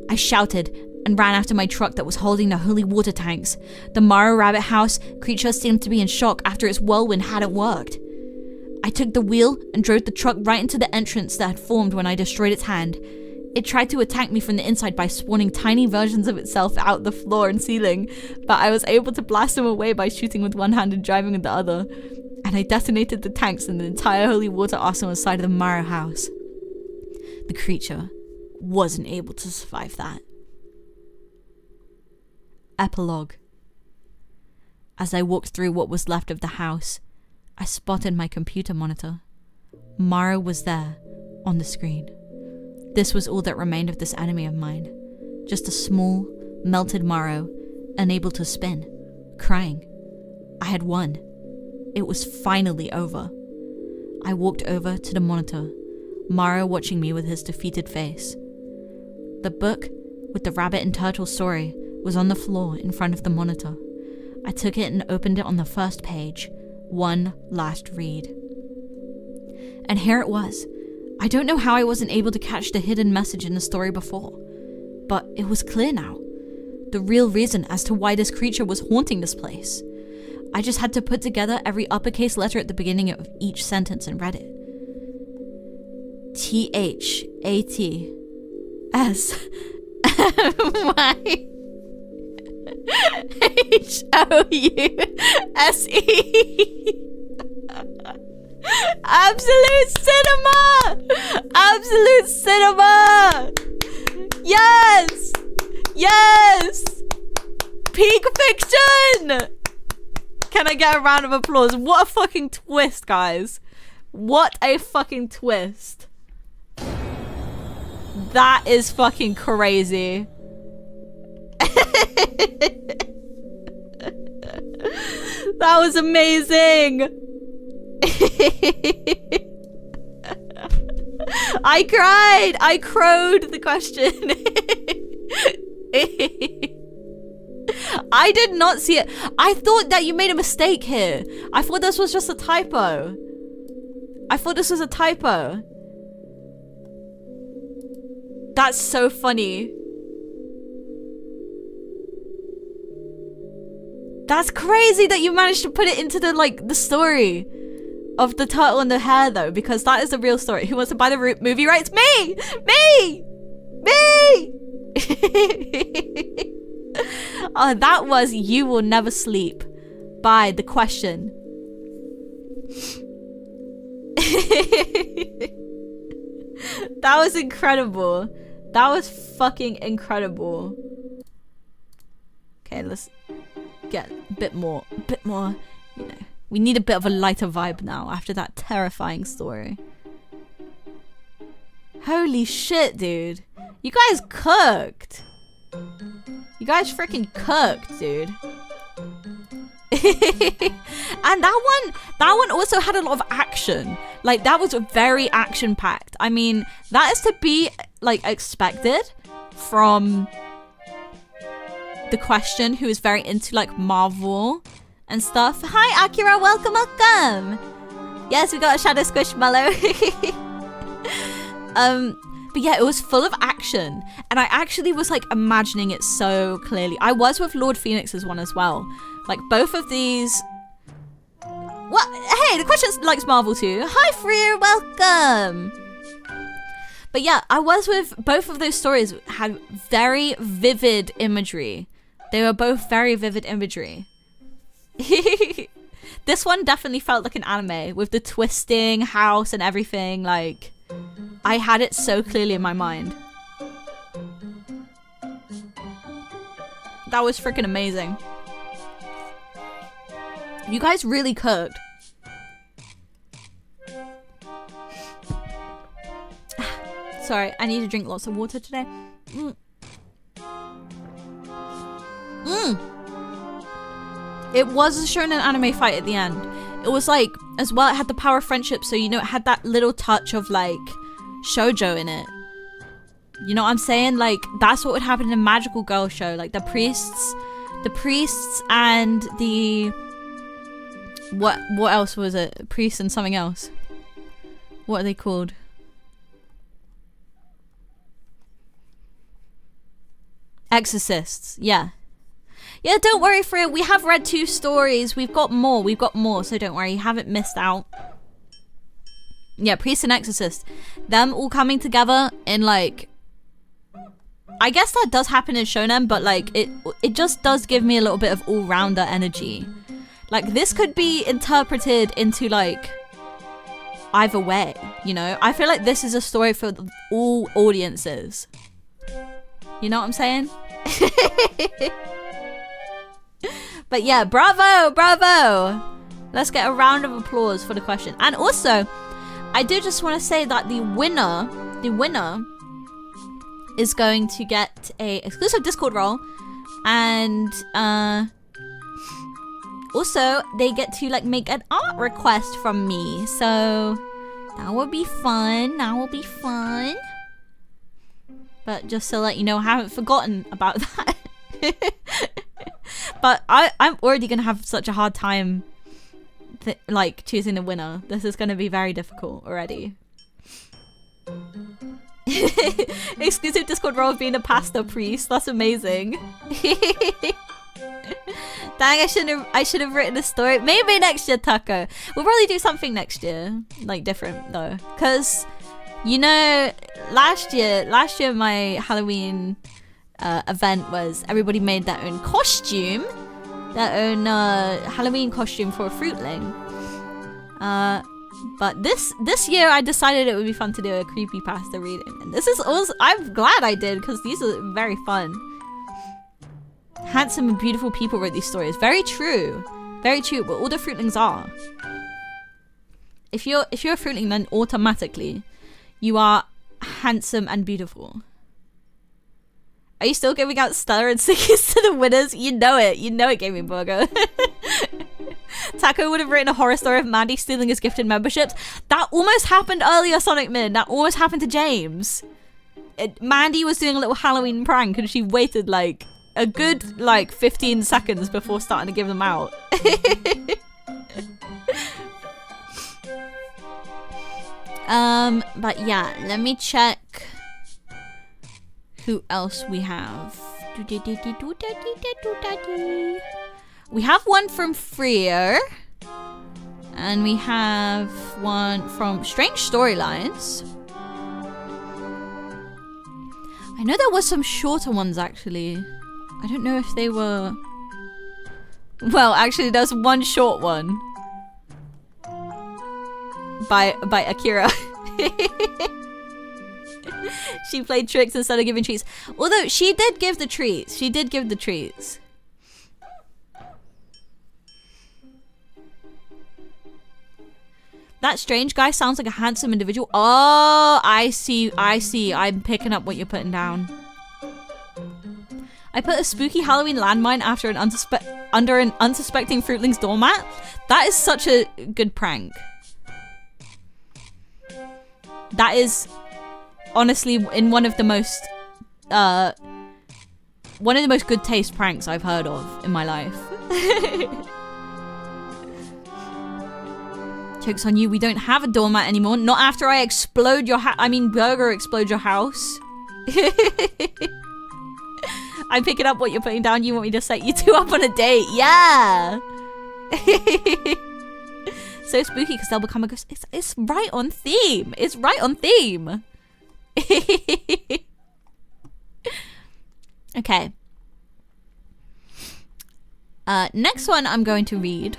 Speaker 1: I shouted and ran after my truck that was holding the holy water tanks. The Morrow Rabbit House creature seemed to be in shock after its whirlwind hadn't worked. I took the wheel and drove the truck right into the entrance that had formed when I destroyed its hand. It tried to attack me from the inside by spawning tiny versions of itself out the floor and ceiling, but I was able to blast them away by shooting with one hand and driving with the other. And I detonated the tanks and the entire holy water arsenal inside of the Morrow house. The creature wasn't able to survive that. Epilogue. As I walked through what was left of the house, I spotted my computer monitor. Morrow was there, on the screen. This was all that remained of this enemy of mine. Just a small, melted Morrow, unable to spin, crying. I had won. It was finally over. I walked over to the monitor, Morrow watching me with his defeated face. The book with the rabbit and turtle story was on the floor in front of the monitor. I took it and opened it on the first page. One last read. And here it was. I don't know how I wasn't able to catch the hidden message in the story before, but it was clear now. The real reason as to why this creature was haunting this place. I just had to put together every uppercase letter at the beginning of each sentence and read it. THATSMYHOUSE. Absolute cinema! Absolute cinema! Yes! Yes! Peak fiction! Can I get a round of applause? What a fucking twist, guys. What a fucking twist. That is fucking crazy. That was amazing. I cried. I crowed the question. I did not see it. I thought that you made a mistake here. I thought this was just a typo. I thought this was a typo. That's so funny. That's crazy that you managed to put it into the, like, the story of the turtle and the hare, though, because that is the real story. Who wants to buy the movie rights? Me! Me! Me! Oh, that was You Will Never Sleep by The Question. That was incredible. That was fucking incredible. Okay, let's get a bit more, you know. We need a bit of a lighter vibe now after that terrifying story. Holy shit, dude. You guys cooked. You guys freaking cooked, dude. And that one also had a lot of action. Like, that was very action-packed. I mean, that is to be, like, expected from The Question, who is very into, like, Marvel and stuff. Hi, Akira, welcome. Yes, we got a Shadow Squishmallow. But yeah, it was full of action, and I actually was, like, imagining it so clearly. I was with Lord Phoenix's one as well. Like, both of these... What? Hey, The Question likes Marvel too. Hi, Freer, welcome. But yeah, I was with both of those stories had very vivid imagery. They were both very vivid imagery. This one definitely felt like an anime with the twisting house and everything. Like, I had it so clearly in my mind. That was freaking amazing. You guys really cooked. Sorry, I need to drink lots of water today. It was a shonen anime fight at the end. It was like, as well, it had the power of friendship, so, you know, it had that little touch of, like, shoujo in it. You know what I'm saying? Like, that's what would happen in a magical girl show. Like, the priests and the... What else was it? Priests and something else. What are they called? Exorcists. Yeah. Yeah, don't worry, Freya. We have read 2 stories. We've got more. So don't worry. You haven't missed out. Yeah, priest and exorcist. Them all coming together in like... I guess that does happen in shonen, but like it just does give me a little bit of all-rounder energy. Like this could be interpreted into like either way, you know? I feel like this is a story for all audiences. You know what I'm saying? But yeah, bravo, bravo. Let's get a round of applause for the question. And also, I do just want to say that the winner is going to get a exclusive Discord role, and also they get to like make an art request from me. So that will be fun. But just to let you know, I haven't forgotten about that. But I'm already gonna have such a hard time like choosing a winner. This is gonna be very difficult already. Exclusive Discord role of being a pastor priest. That's amazing. Dang, I should have written a story. Maybe next year, Taco. We'll probably do something next year, like different though, because you know, last year my Halloween event was everybody made their own costume, their own Halloween costume for a fruitling. But this year I decided it would be fun to do a creepypasta reading, and this is also, I'm glad I did, because these are very fun. Handsome and beautiful people wrote these stories. Very true, but all the fruitlings are. If you're a fruitling, then automatically you are handsome and beautiful. Are you still giving out Stellar and Sickies to the winners? You know it, Gaming Burger. Taco would have written a horror story of Mandy stealing his gifted memberships. That almost happened earlier, Sonic Min. That almost happened to James. Mandy was doing a little Halloween prank and she waited like a good like 15 seconds before starting to give them out. But yeah, let me check who else we have. We have one from Freer, and we have one from Strange Storylines. I know there was some shorter ones actually. I don't know if they were... Well, actually there's one short one by Akira. She played tricks instead of giving treats. Although she did give the treats. That strange guy sounds like a handsome individual. Oh, I see. I'm picking up what you're putting down. I put a spooky Halloween landmine under an unsuspecting fruitling's doormat. That is such a good prank. That is honestly in one of the most good taste pranks I've heard of in my life. Joke's on you, we don't have a doormat anymore. Not after I explode your Burger explode your house. I'm picking up what you're putting down. You want me to set you two up on a date? Yeah. So spooky because they'll become a ghost. It's right on theme. It's right on theme. Okay. Next one I'm going to read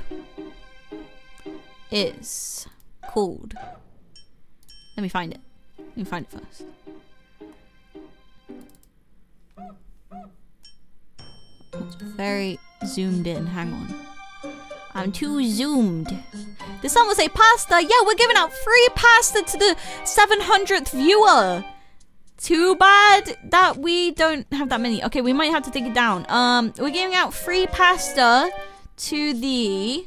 Speaker 1: is called... Let me find it. Let me find it first. It's very zoomed in. Hang on. I'm too zoomed. Did someone say pasta? Yeah, we're giving out free pasta to the 700th viewer. Too bad that we don't have that many. Okay, we might have to take it down. We're giving out free pasta to the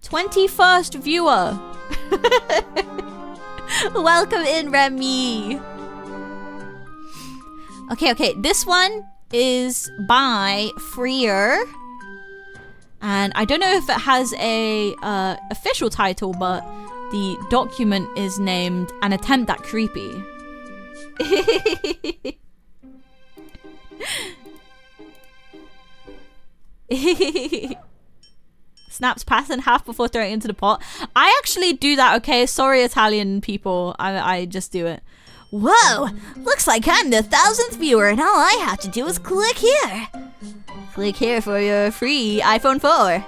Speaker 1: 21st viewer. Welcome in, Remy. Okay. This one is by Freer. And I don't know if it has a official title, but The document is named An Attempt at Creepy. Snaps pass in half before throwing it into the pot. I actually do that, okay? Sorry, Italian people. I just do it. Whoa! Looks like I'm the 1000th viewer and all I have to do is click here. Click here for your free iPhone 4.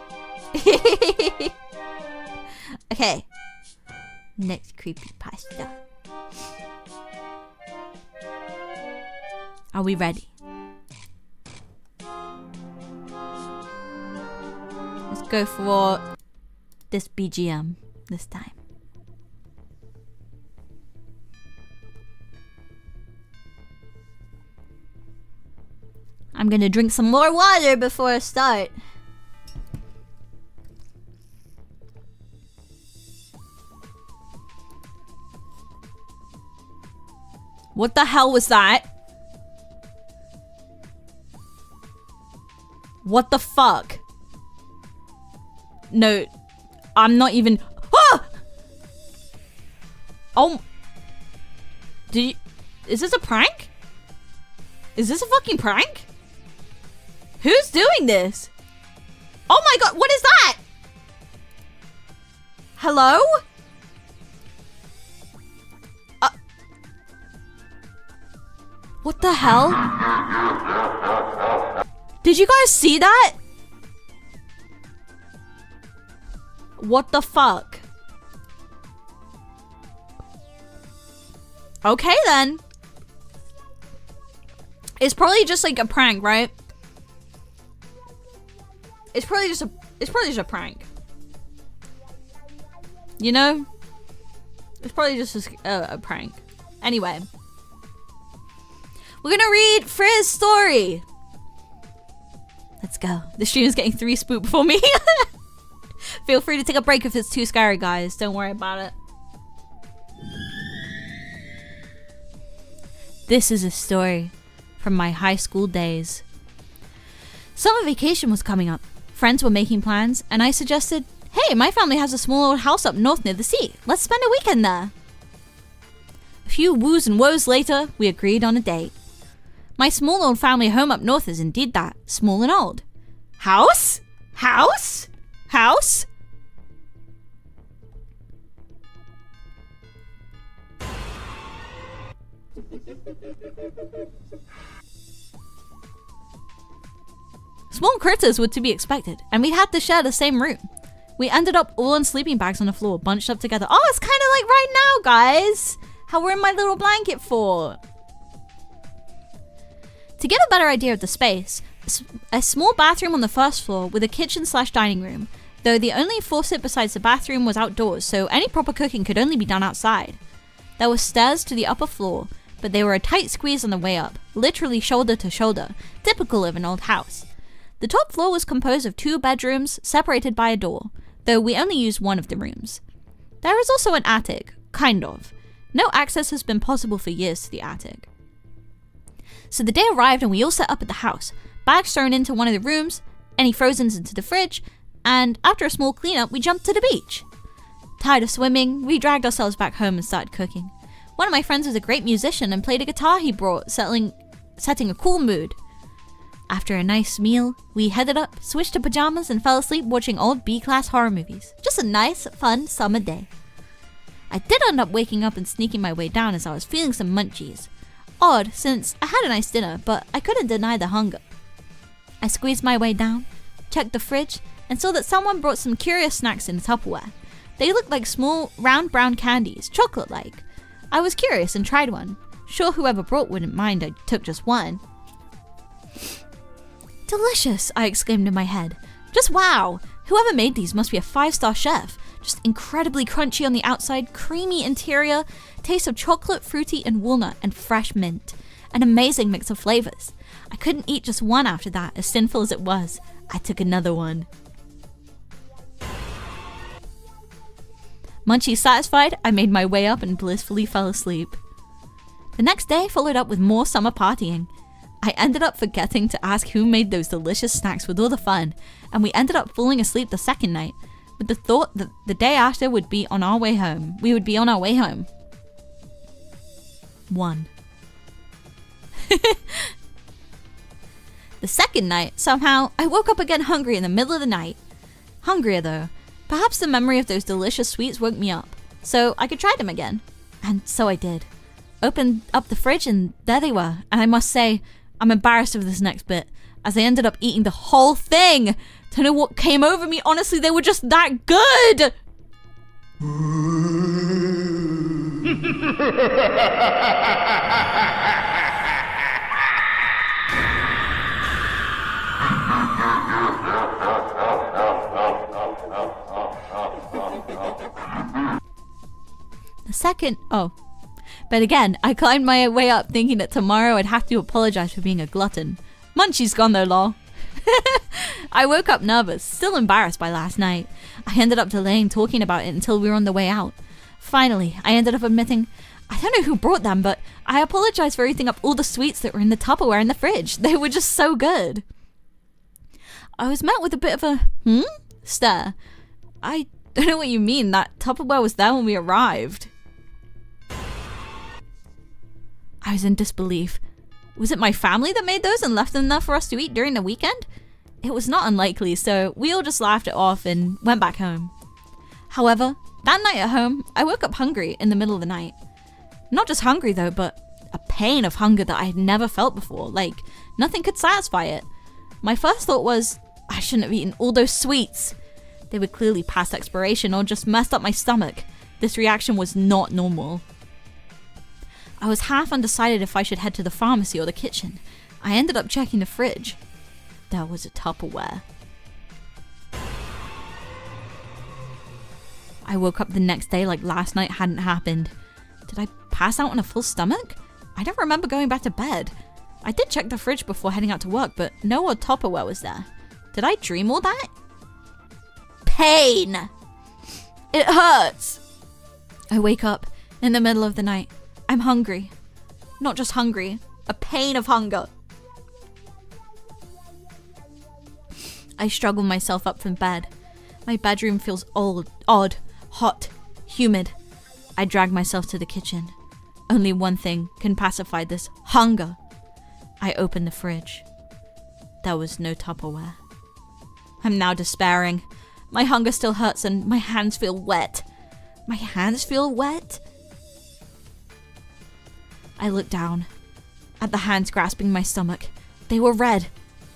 Speaker 1: Okay. Next creepypasta. Are we ready? Let's go for this BGM this time. I'm gonna drink some more water before I start. What the hell was that? What the fuck? No, I'm not even. Ah! Oh, is this a prank? Is this a fucking prank? Who's doing this? Oh my god, what is that? Hello? What the hell? Did you guys see that? What the fuck? Okay then. It's probably just like a prank, right? It's probably just a prank. You know? It's probably just a prank. Anyway. We're gonna read Frizz's story. Let's go. The stream is getting 3 spooked for me. Feel free to take a break if it's too scary, guys. Don't worry about it. This is a story from my high school days. Summer vacation was coming up. Friends were making plans, and I suggested, hey, my family has a small old house up north near the sea. Let's spend a weekend there. A few woos and woes later, we agreed on a date. My small old family home up north is indeed that, small and old. House? House? House? Small critters were to be expected, and we had to share the same room. We ended up all in sleeping bags on the floor, bunched up together. Oh, it's kind of like right now, guys. How we're in my little blanket fort. To get a better idea of the space, a small bathroom on the first floor with a kitchen/dining room, though the only faucet besides the bathroom was outdoors, so any proper cooking could only be done outside. There were stairs to the upper floor, but they were a tight squeeze on the way up, literally shoulder to shoulder, typical of an old house. The top floor was composed of 2 bedrooms separated by a door, though we only used one of the rooms. There is also an attic, kind of. No access has been possible for years to the attic. So the day arrived and we all set up at the house, bags thrown into one of the rooms, any frozens into the fridge, and after a small cleanup, we jumped to the beach. Tired of swimming, we dragged ourselves back home and started cooking. One of my friends was a great musician and played a guitar he brought, setting a cool mood. After a nice meal, we headed up, switched to pajamas, and fell asleep watching old B-class horror movies. Just a nice, fun summer day. I did end up waking up and sneaking my way down as I was feeling some munchies. Odd, since I had a nice dinner, but I couldn't deny the hunger. I squeezed my way down, checked the fridge, and saw that someone brought some curious snacks in Tupperware. They looked like small, round brown candies, chocolate-like. I was curious and tried one. Sure, whoever brought wouldn't mind I took just one. Delicious, I exclaimed in my head. Just wow! Whoever made these must be a 5-star chef. Just incredibly crunchy on the outside, creamy interior, taste of chocolate, fruity, and walnut, and fresh mint. An amazing mix of flavors. I couldn't eat just one after that, as sinful as it was. I took another one. Munchies satisfied, I made my way up and blissfully fell asleep. The next day followed up with more summer partying. I ended up forgetting to ask who made those delicious snacks with all the fun, and we ended up falling asleep the second night, with the thought that the day after would be on our way home. We would be on our way home. 1. The second night, somehow, I woke up again hungry in the middle of the night. Hungrier though. Perhaps the memory of those delicious sweets woke me up, so I could try them again. And so I did. Opened up the fridge and there they were, and I must say, I'm embarrassed of this next bit, as I ended up eating the whole thing. Don't know what came over me, honestly, they were just that good! The second, but again, I climbed my way up thinking that tomorrow I'd have to apologize for being a glutton. Munchie's gone though, lol. I woke up nervous, still embarrassed by last night. I ended up delaying talking about it until we were on the way out. Finally, I ended up admitting, I don't know who brought them, but I apologized for eating up all the sweets that were in the Tupperware in the fridge. They were just so good. I was met with a bit of a, stare. I don't know what you mean, that Tupperware was there when we arrived. I was in disbelief. Was it my family that made those and left them there for us to eat during the weekend? It was not unlikely, so we all just laughed it off and went back home. However, that night at home, I woke up hungry in the middle of the night. Not just hungry though, but a pain of hunger that I had never felt before, like nothing could satisfy it. My first thought was, I shouldn't have eaten all those sweets. They were clearly past expiration or just messed up my stomach. This reaction was not normal. I was half undecided if I should head to the pharmacy or the kitchen. I ended up checking the fridge. There was a Tupperware. I woke up the next day like last night hadn't happened. Did I pass out on a full stomach? I don't remember going back to bed. I did check the fridge before heading out to work, but no more Tupperware was there. Did I dream all that? Pain! It hurts! I wake up in the middle of the night. I'm hungry. Not just hungry, a pain of hunger. I struggle myself up from bed. My bedroom feels old, odd, hot, humid. I drag myself to the kitchen. Only one thing can pacify this hunger. I open the fridge. There was no Tupperware. I'm now despairing. My hunger still hurts and my hands feel wet. My hands feel wet? I look down at the hands grasping my stomach. They were red.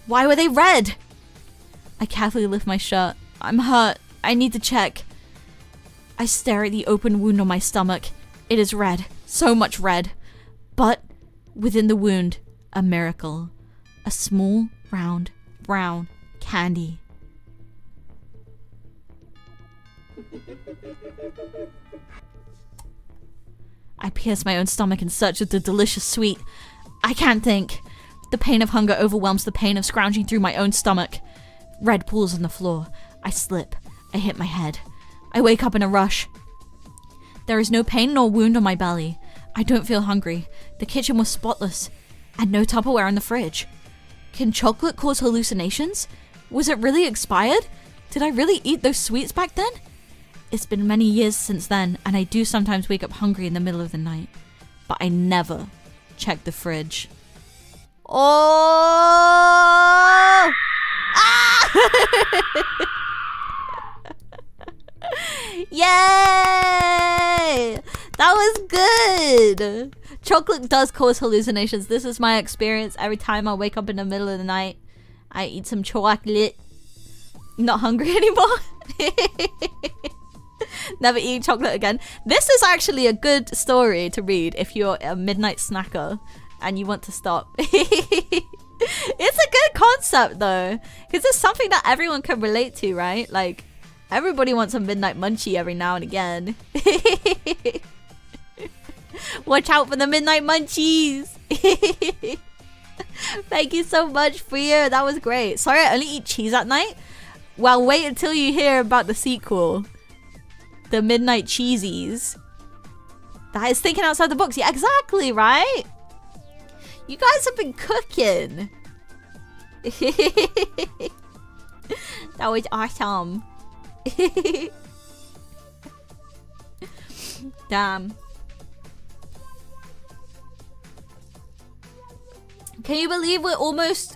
Speaker 1: Why were they red? I carefully lift my shirt. I'm hurt. I need to check. I stare at the open wound on my stomach. It is red. So much red. But within the wound, a miracle. A small, round, brown candy. I pierce my own stomach in search of the delicious sweet. I can't think. The pain of hunger overwhelms the pain of scrounging through my own stomach. Red pools on the floor. I slip. I hit my head. I wake up in a rush. There is no pain nor wound on my belly. I don't feel hungry. The kitchen was spotless. And no Tupperware in the fridge. Can chocolate cause hallucinations? Was it really expired? Did I really eat those sweets back then? It's been many years since then, and I do sometimes wake up hungry in the middle of the night. But I never check the fridge. Oh! Ah! Yay! That was good! Chocolate does cause hallucinations. This is my experience every time I wake up in the middle of the night. I eat some chocolate. Not hungry anymore. Never eat chocolate again. This is actually a good story to read if you're a midnight snacker and you want to stop. It's a good concept though, because it's something that everyone can relate to, right? Like, everybody wants a midnight munchie every now and again. Watch out for the midnight munchies. Thank you so much, Freya. That was great. Sorry I only eat cheese at night. Well, wait until you hear about the sequel. The Midnight Cheesies. That is thinking outside the box. Yeah, exactly, right? You guys have been cooking. That was awesome. Damn. Can you believe we're almost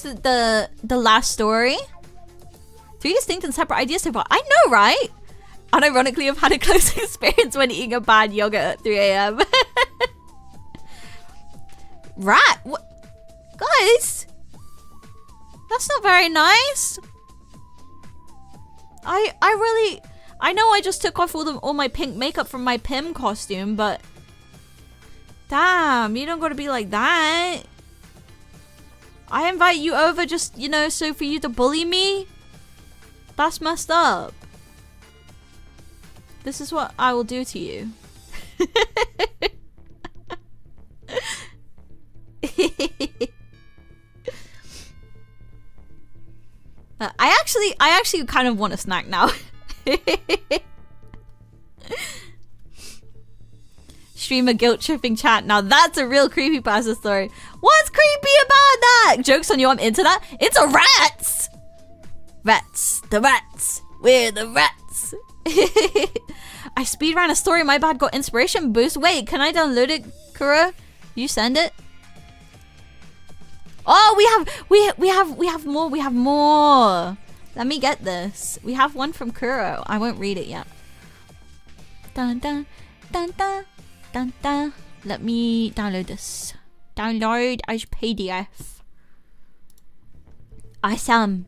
Speaker 1: at the last story? 3 distinct and separate ideas so far. I know, right? Unironically, I've had a close experience when eating a bad yogurt at 3 a.m. Rat? What? Guys? That's not very nice. I know I just took off all my pink makeup from my Pim costume, but damn, you don't gotta be like that. I invite you over just, you know, so for you to bully me? That's messed up. This is what I will do to you. I actually kind of want a snack now. Streamer guilt tripping chat. Now that's a real creepypasta story. What's creepy about that? Joke's on you, I'm into that. It's a rats! Rats. The rats. We're the rats. I speedran a story, my bad, got inspiration boost. Wait, can I download it, Kura? You send it? Oh, we have more. Let me get this. We have one from Kuro. I won't read it yet. Dun dun dun dun dun dun. Let me download this. Download as PDF. Awesome.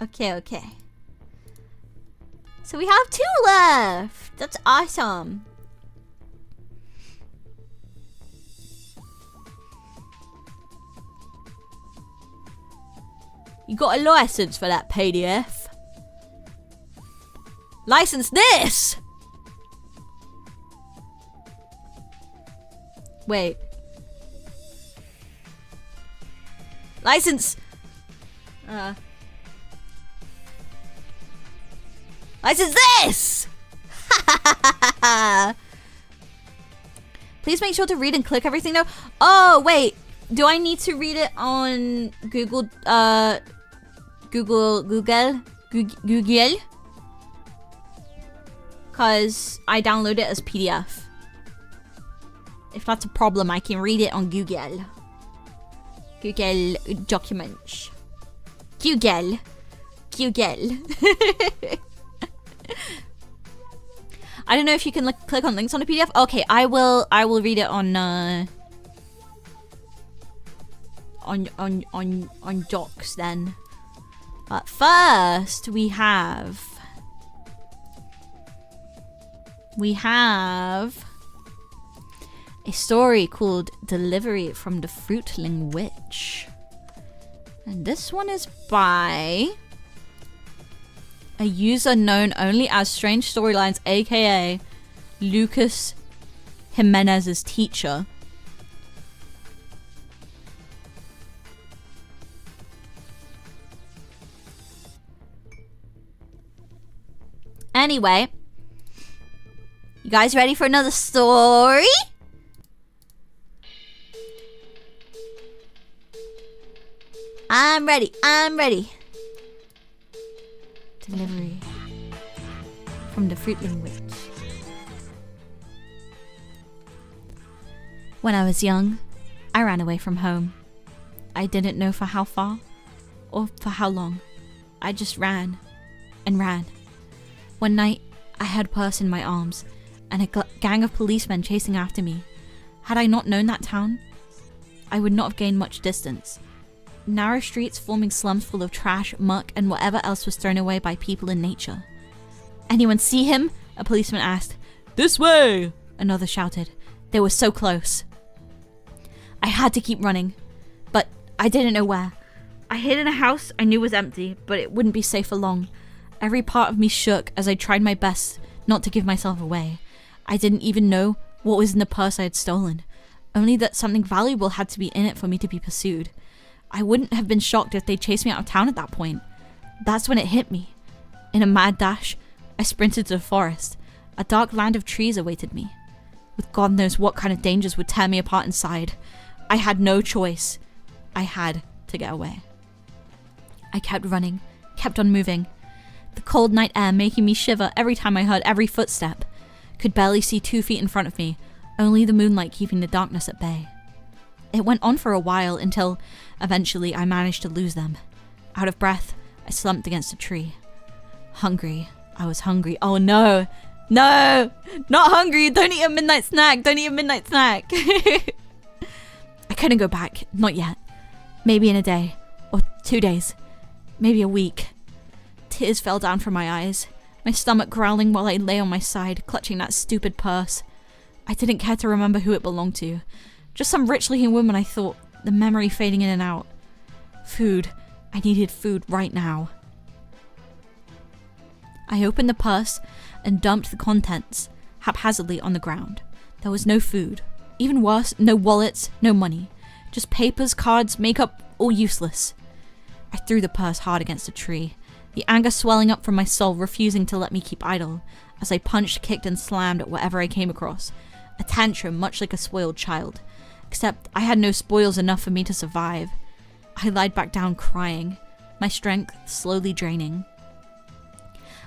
Speaker 1: Okay. So we have 2 left. That's awesome. You got a license for that PDF? License this! Wait. License! License this! Please make sure to read and click everything though. Oh, wait. Do I need to read it on Google? Google? Because I download it as PDF. If that's a problem, I can read it on Google. Google Documents. Google. I don't know if you can click on links on a PDF. Okay, I will read it on docs then. But first we have a story called Delivery from the Fruitling Witch. And this one is by a user known only as Strange Storylines, aka Lucas Jimenez's teacher. Anyway, you guys ready for another story? I'm ready. Delivery from the Fruitling Witch. When I was young, I ran away from home. I didn't know for how far or for how long. I just ran and ran. One night, I had a purse in my arms and a gang of policemen chasing after me. Had I not known that town, I would not have gained much distance. Narrow streets forming slums full of trash, muck, and whatever else was thrown away by people in nature. Anyone see him? A policeman asked. This way! Another shouted. They were so close. I had to keep running, but I didn't know where. I hid in a house I knew was empty, but it wouldn't be safe for long. Every part of me shook as I tried my best not to give myself away. I didn't even know what was in the purse I had stolen, only that something valuable had to be in it for me to be pursued. I wouldn't have been shocked if they chased me out of town at that point. That's when it hit me. In a mad dash, I sprinted to the forest. A dark land of trees awaited me, with God knows what kind of dangers would tear me apart inside. I had no choice. I had to get away. I kept running, kept on moving. The cold night air making me shiver every time I heard every footstep. Could barely see 2 feet in front of me, only the moonlight keeping the darkness at bay. It went on for a while until, eventually, I managed to lose them. Out of breath, I slumped against a tree. Hungry. I was hungry. Oh no! No! Not hungry! Don't eat a midnight snack! Don't eat a midnight snack! I couldn't go back. Not yet. Maybe in a day. Or 2 days. Maybe a week. Tears fell down from my eyes. My stomach growling while I lay on my side, clutching that stupid purse. I didn't care to remember who it belonged to. Just some rich-looking woman, I thought, the memory fading in and out. Food. I needed food right now. I opened the purse and dumped the contents haphazardly on the ground. There was no food. Even worse, no wallets, no money. Just papers, cards, makeup, all useless. I threw the purse hard against a tree, the anger swelling up from my soul, refusing to let me keep idle, as I punched, kicked, and slammed at whatever I came across. A tantrum much like a spoiled child. Except I had no spoils enough for me to survive. I lied back down crying, my strength slowly draining.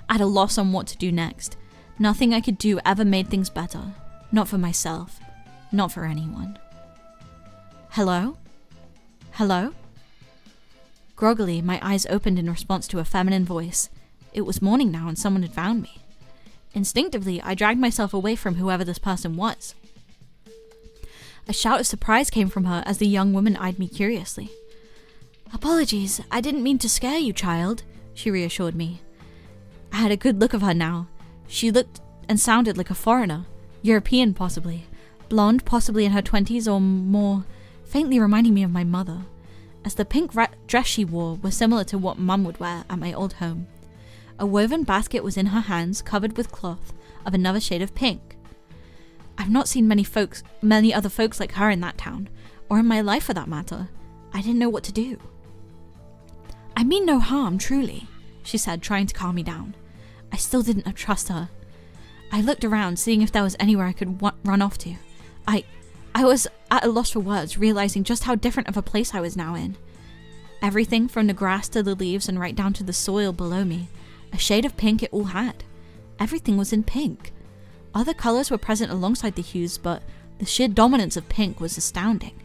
Speaker 1: At a loss on what to do next. Nothing I could do ever made things better. Not for myself. Not for anyone. Hello? Hello? Groggily, my eyes opened in response to a feminine voice. It was morning now and someone had found me. Instinctively, I dragged myself away from whoever this person was. A shout of surprise came from her as the young woman eyed me curiously. "Apologies, I didn't mean to scare you, child," she reassured me. I had a good look of her now. She looked and sounded like a foreigner. European, possibly. Blonde, possibly in her 20s or more, faintly reminding me of my mother, as the pink dress she wore was similar to what Mum would wear at my old home. A woven basket was in her hands, covered with cloth of another shade of pink. I've not seen many other folks like her in that town, or in my life for that matter. I didn't know what to do. "I mean no harm, truly," she said, trying to calm me down. I still didn't trust her. I looked around, seeing if there was anywhere I could run off to. I was at a loss for words, realizing just how different of a place I was now in. Everything from the grass to the leaves and right down to the soil below me. A shade of pink it all had. Everything was in pink. Other colors were present alongside the hues, but the sheer dominance of pink was astounding.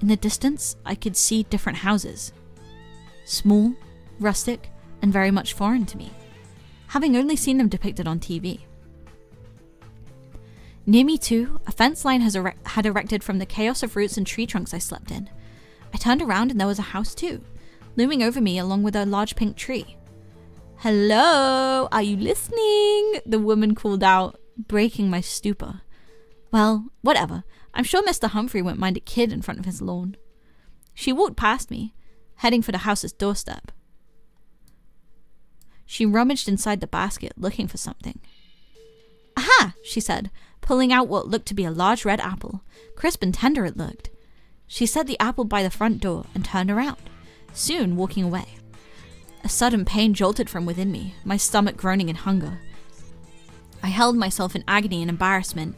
Speaker 1: In the distance, I could see different houses. Small, rustic, and very much foreign to me, having only seen them depicted on TV. Near me too, a fence line had erected from the chaos of roots and tree trunks I slept in. I turned around and there was a house too, looming over me along with a large pink tree. "Hello, are you listening?" the woman called out, breaking my stupor. Well, whatever. I'm sure Mr. Humphrey wouldn't mind a kid in front of his lawn. She walked past me, heading for the house's doorstep. She rummaged inside the basket, looking for something. "Aha!" she said, pulling out what looked to be a large red apple. Crisp and tender it looked. She set the apple by the front door and turned around, soon walking away. A sudden pain jolted from within me, my stomach groaning in hunger. I held myself in agony and embarrassment.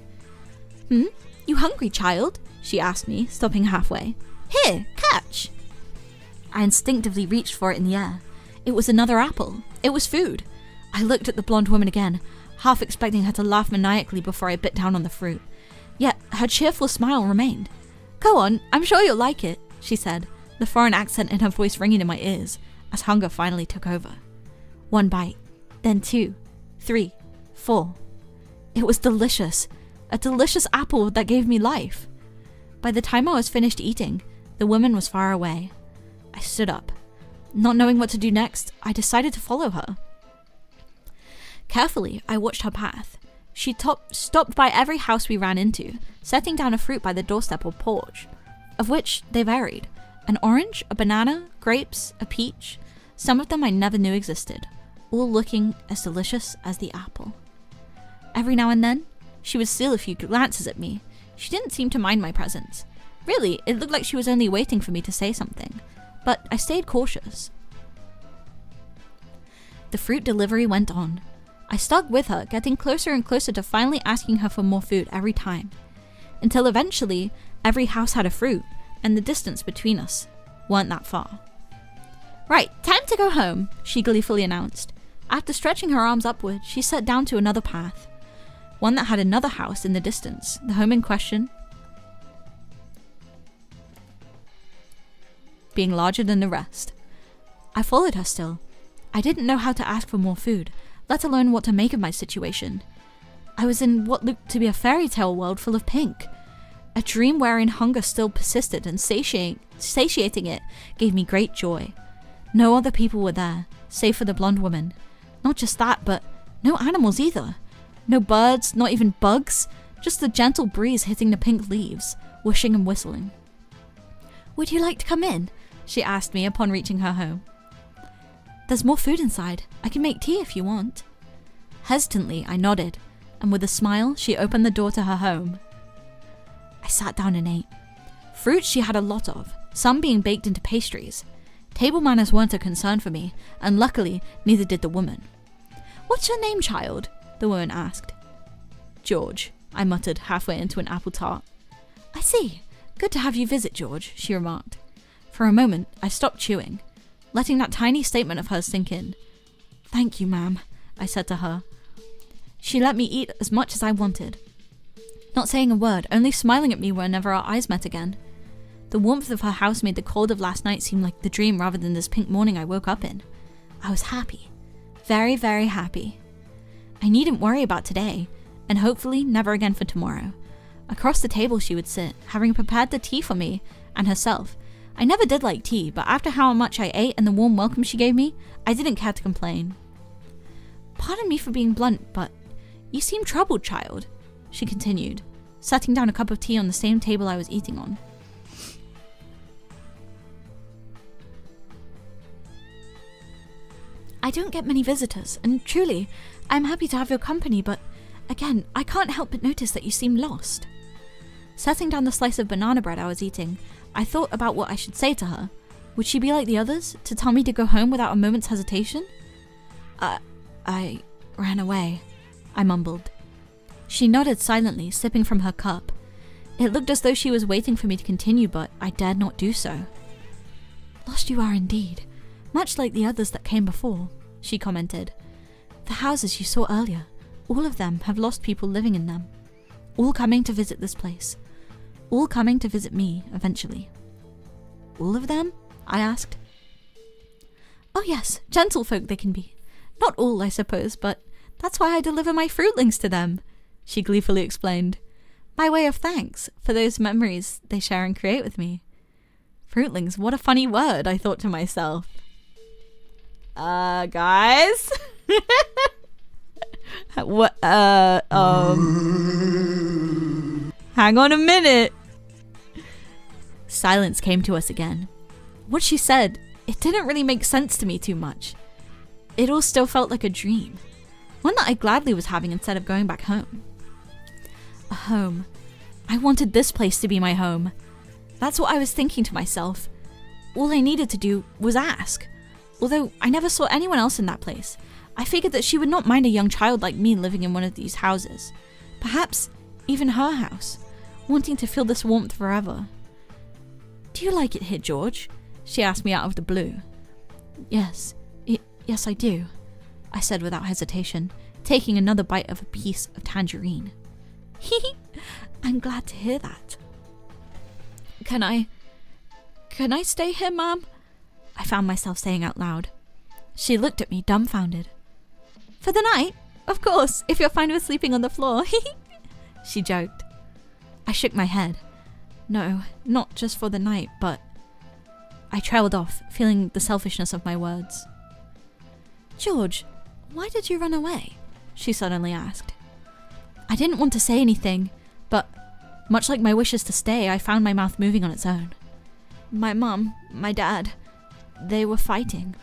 Speaker 1: You hungry, child?" she asked me, stopping halfway. "Here, catch!" I instinctively reached for it in the air. It was another apple. It was food. I looked at the blonde woman again, half expecting her to laugh maniacally before I bit down on the fruit. Yet her cheerful smile remained. "Go on, I'm sure you'll like it," she said, the foreign accent in her voice ringing in my ears, as hunger finally took over. 1 bite, then 2, 3, 4. It was delicious. A delicious apple that gave me life. By the time I was finished eating, the woman was far away. I stood up. Not knowing what to do next, I decided to follow her. Carefully, I watched her path. She stopped by every house we ran into, setting down a fruit by the doorstep or porch, of which they varied. An orange, a banana, grapes, a peach. Some of them I never knew existed, all looking as delicious as the apple. Every now and then, she would steal a few glances at me. She didn't seem to mind my presence. Really, it looked like she was only waiting for me to say something, but I stayed cautious. The fruit delivery went on. I stuck with her, getting closer and closer to finally asking her for more food every time, until eventually every house had a fruit, and the distance between us weren't that far. Right, time to go home, she gleefully announced. After stretching her arms upward, she sat down to another path. One that had another house in the distance, the home in question being larger than the rest. I followed her still. I didn't know how to ask for more food, let alone what to make of my situation. I was in what looked to be a fairy tale world full of pink. A dream wherein hunger still persisted, and satiating it gave me great joy. No other people were there, save for the blonde woman. Not just that, but no animals either. No birds, not even bugs, just the gentle breeze hitting the pink leaves, whooshing and whistling. "Would you like to come in?" she asked me upon reaching her home. "There's more food inside. I can make tea if you want." Hesitantly, I nodded, and with a smile, she opened the door to her home. I sat down and ate. Fruits she had a lot of, some being baked into pastries. Table manners weren't a concern for me, and luckily, neither did the woman. "What's your name, child?" the woman asked. "George," I muttered halfway into an apple tart. "I see. Good to have you visit, George," she remarked. For a moment, I stopped chewing, letting that tiny statement of hers sink in. "Thank you, ma'am," I said to her. She let me eat as much as I wanted, not saying a word, only smiling at me whenever our eyes met again. The warmth of her house made the cold of last night seem like the dream rather than this pink morning I woke up in. I was happy. Very, very happy. I needn't worry about today, and hopefully never again for tomorrow. Across the table she would sit, having prepared the tea for me and herself. I never did like tea, but after how much I ate and the warm welcome she gave me, I didn't care to complain. "Pardon me for being blunt, but you seem troubled, child," she continued, setting down a cup of tea on the same table I was eating on. "I don't get many visitors, and truly, I'm happy to have your company, but again, I can't help but notice that you seem lost." Setting down the slice of banana bread I was eating, I thought about what I should say to her. Would she be like the others, to tell me to go home without a moment's hesitation? I ran away," I mumbled. She nodded silently, sipping from her cup. It looked as though she was waiting for me to continue, but I dared not do so. "Lost you are indeed, much like the others that came before," she commented. "The houses you saw earlier, all of them have lost people living in them. All coming to visit this place. All coming to visit me, eventually." "All of them?" I asked. "Oh yes, gentlefolk they can be. Not all, I suppose, but that's why I deliver my fruitlings to them," she gleefully explained. "My way of thanks for those memories they share and create with me." Fruitlings, what a funny word, I thought to myself. Guys? What, hang on a minute. Silence came to us again. What she said, it didn't really make sense to me too much. It all still felt like a dream. One that I gladly was having instead of going back home. A home. I wanted this place to be my home. That's what I was thinking to myself. All I needed to do was ask. Although I never saw anyone else in that place, I figured that she would not mind a young child like me living in one of these houses. Perhaps even her house, wanting to feel this warmth forever. "Do you like it here, George?" she asked me out of the blue. Yes, I do," I said without hesitation, taking another bite of a piece of tangerine. "I'm glad to hear that." Can I stay here, Mom?" I found myself saying out loud. She looked at me dumbfounded. "For the night? Of course, if you're fine with sleeping on the floor," she joked. I shook my head. No, not just for the night, but... I trailed off, feeling the selfishness of my words. "George, why did you run away?" she suddenly asked. I didn't want to say anything, but much like my wishes to stay, I found my mouth moving on its own. "My mum, my dad, they were fighting,"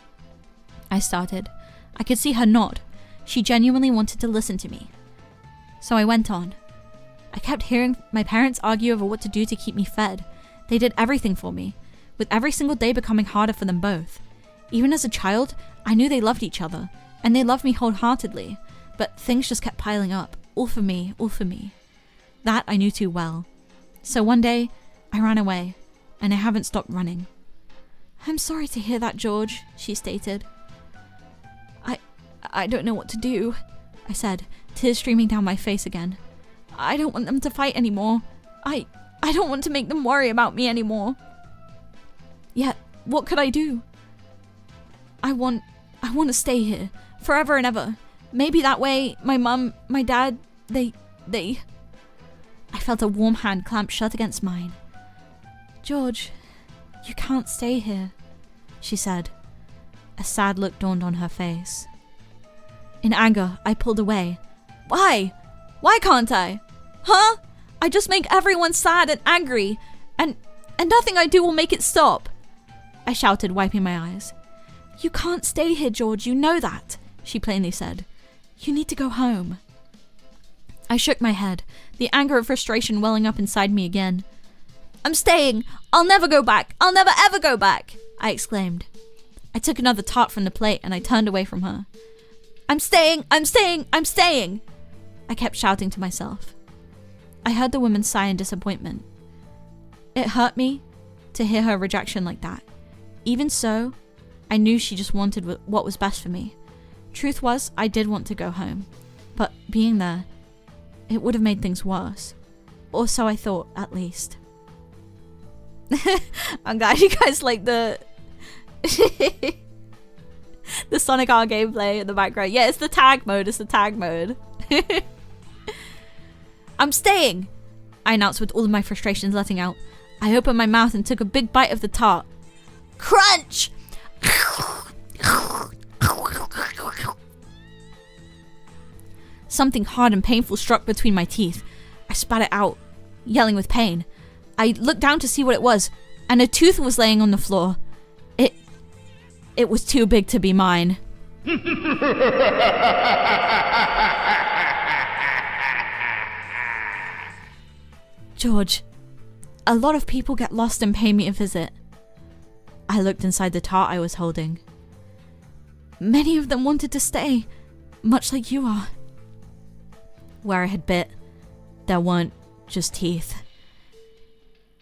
Speaker 1: I started. I could see her nod. She genuinely wanted to listen to me. So I went on. I kept hearing my parents argue over what to do to keep me fed. They did everything for me, with every single day becoming harder for them both. Even as a child, I knew they loved each other, and they loved me wholeheartedly, but things just kept piling up, all for me, all for me. That I knew too well. So one day, I ran away, and I haven't stopped running. I'm sorry to hear that, George, she stated. I don't know what to do, I said, tears streaming down my face again. I don't want them to fight anymore. I don't want to make them worry about me anymore. Yet, what could I do? I want to stay here, forever and ever. Maybe that way, my mum, my dad, they... I felt a warm hand clamp shut against mine. George, you can't stay here, she said. A sad look dawned on her face. In anger, I pulled away. Why? Why can't I? Huh? I just make everyone sad and angry, and nothing I do will make it stop. I shouted, wiping my eyes. You can't stay here, George, you know that, she plainly said. You need to go home. I shook my head, the anger and frustration welling up inside me again. I'm staying! I'll never go back! I'll never ever go back! I exclaimed. I took another tart from the plate and I turned away from her. I'm staying! I'm staying! I'm staying! I kept shouting to myself. I heard the woman sigh in disappointment. It hurt me to hear her rejection like that. Even so, I knew she just wanted what was best for me. Truth was, I did want to go home. But being there, it would have made things worse. Or so I thought, at least. I'm glad you guys like the... the Sonic R gameplay in the background. Yeah, it's the tag mode. It's the tag mode. I'm staying, I announced with all of my frustrations letting out. I opened my mouth and took a big bite of the tart. Crunch! Something hard and painful struck between my teeth. I spat it out, yelling with pain. I looked down to see what it was, and a tooth was laying on the floor. It was too big to be mine. George, a lot of people get lost and pay me a visit. I looked inside the tart I was holding. Many of them wanted to stay, much like you are. Where I had bit, there weren't just teeth.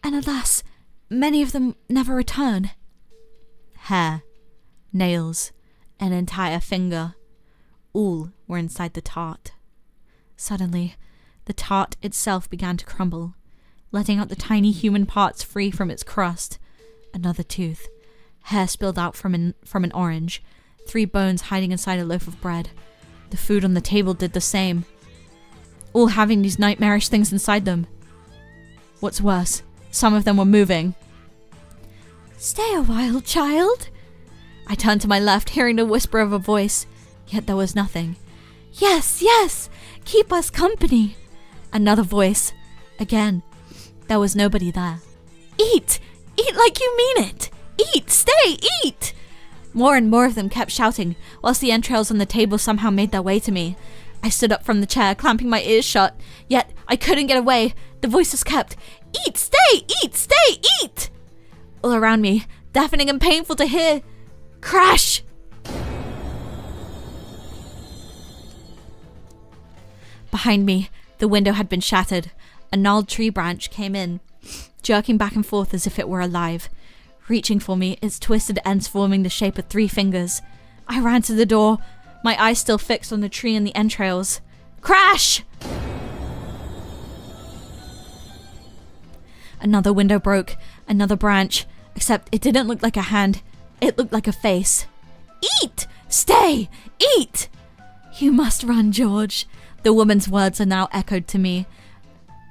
Speaker 1: And alas, many of them never return. Hair, nails, an entire finger, all were inside the tart. Suddenly, the tart itself began to crumble, letting out the tiny human parts free from its crust. Another tooth, hair spilled out from an orange, 3 bones hiding inside a loaf of bread. The food on the table did the same, all having these nightmarish things inside them. What's worse, some of them were moving. Stay a while, child. I turned to my left, hearing the whisper of a voice, yet there was nothing. Yes, yes, keep us company. Another voice. Again, there was nobody there. Eat! Eat like you mean it! Eat! Stay! Eat! More and more of them kept shouting, whilst the entrails on the table somehow made their way to me. I stood up from the chair, clamping my ears shut, yet I couldn't get away. The voices kept, Eat! Stay! Eat! Stay! Eat! All around me, deafening and painful to hear. Crash! Behind me, the window had been shattered. A gnarled tree branch came in, jerking back and forth as if it were alive. Reaching for me, its twisted ends forming the shape of 3 fingers. I ran to the door, my eyes still fixed on the tree and the entrails. Crash! Another window broke, another branch, except it didn't look like a hand, it looked like a face. Eat! Stay! Eat! You must run, George. The woman's words are now echoed to me.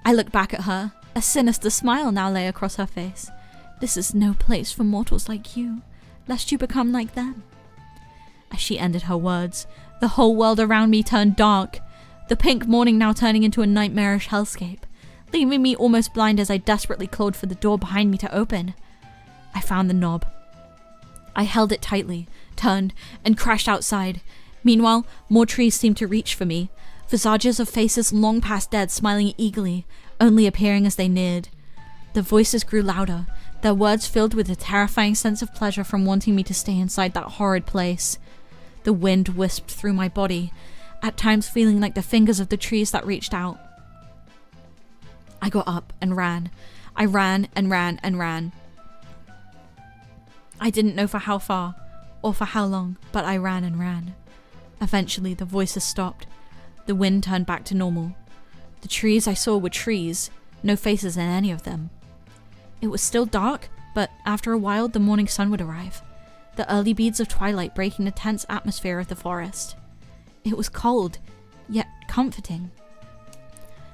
Speaker 1: I looked back at her. A sinister smile now lay across her face. This is no place for mortals like you, lest you become like them. As she ended her words, the whole world around me turned dark, the pink morning now turning into a nightmarish hellscape, leaving me almost blind as I desperately clawed for the door behind me to open. I found the knob. I held it tightly, turned, and crashed outside. Meanwhile, more trees seemed to reach for me, visages of faces long past dead smiling eagerly, only appearing as they neared. The voices grew louder, their words filled with a terrifying sense of pleasure from wanting me to stay inside that horrid place. The wind wisped through my body, at times feeling like the fingers of the trees that reached out. I got up and ran. I ran and ran and ran. I didn't know for how far or for how long, but I ran and ran. Eventually, the voices stopped. The wind turned back to normal. The trees I saw were trees, no faces in any of them. It was still dark, but after a while the morning sun would arrive, the early beads of twilight breaking the tense atmosphere of the forest. It was cold, yet comforting.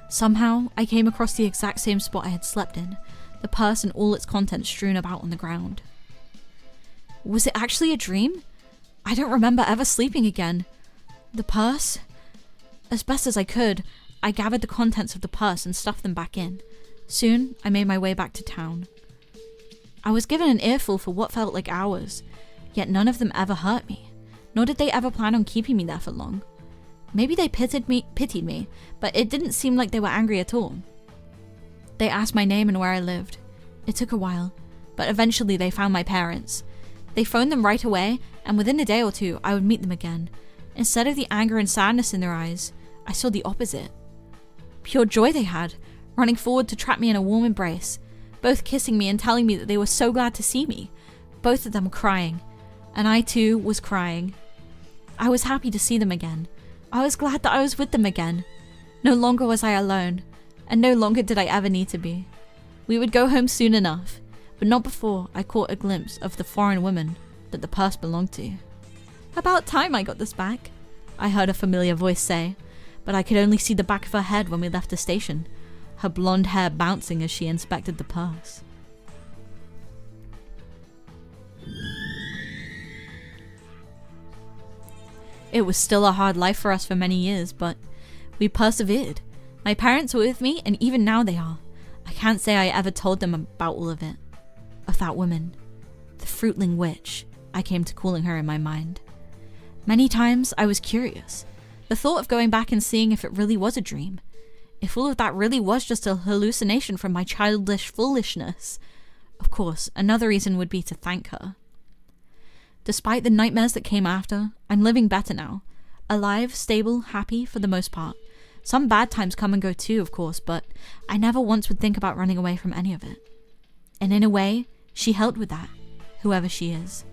Speaker 1: Somehow, I came across the exact same spot I had slept in, the purse and all its contents strewn about on the ground. Was it actually a dream? I don't remember ever sleeping again. The purse? As best as I could, I gathered the contents of the purse and stuffed them back in. Soon, I made my way back to town. I was given an earful for what felt like hours, yet none of them ever hurt me, nor did they ever plan on keeping me there for long. Maybe they pitied me, but it didn't seem like they were angry at all. They asked my name and where I lived. It took a while, but eventually they found my parents. They phoned them right away, and within a day or two, I would meet them again. Instead of the anger and sadness in their eyes, I saw the opposite. Pure joy they had, running forward to trap me in a warm embrace, both kissing me and telling me that they were so glad to see me. Both of them crying, and I too was crying. I was happy to see them again. I was glad that I was with them again. No longer was I alone, and no longer did I ever need to be. We would go home soon enough, but not before I caught a glimpse of the foreign woman that the purse belonged to. About time I got this back, I heard a familiar voice say, but I could only see the back of her head when we left the station, her blonde hair bouncing as she inspected the purse. It was still a hard life for us for many years, but we persevered. My parents were with me, and even now they are. I can't say I ever told them about all of it. Of that woman. The fruitling witch, I came to calling her in my mind. Many times I was curious. The thought of going back and seeing if it really was a dream. If all of that really was just a hallucination from my childish foolishness. Of course, another reason would be to thank her. Despite the nightmares that came after, I'm living better now. Alive, stable, happy for the most part. Some bad times come and go too, of course, but I never once would think about running away from any of it. And in a way, she helped with that, whoever she is.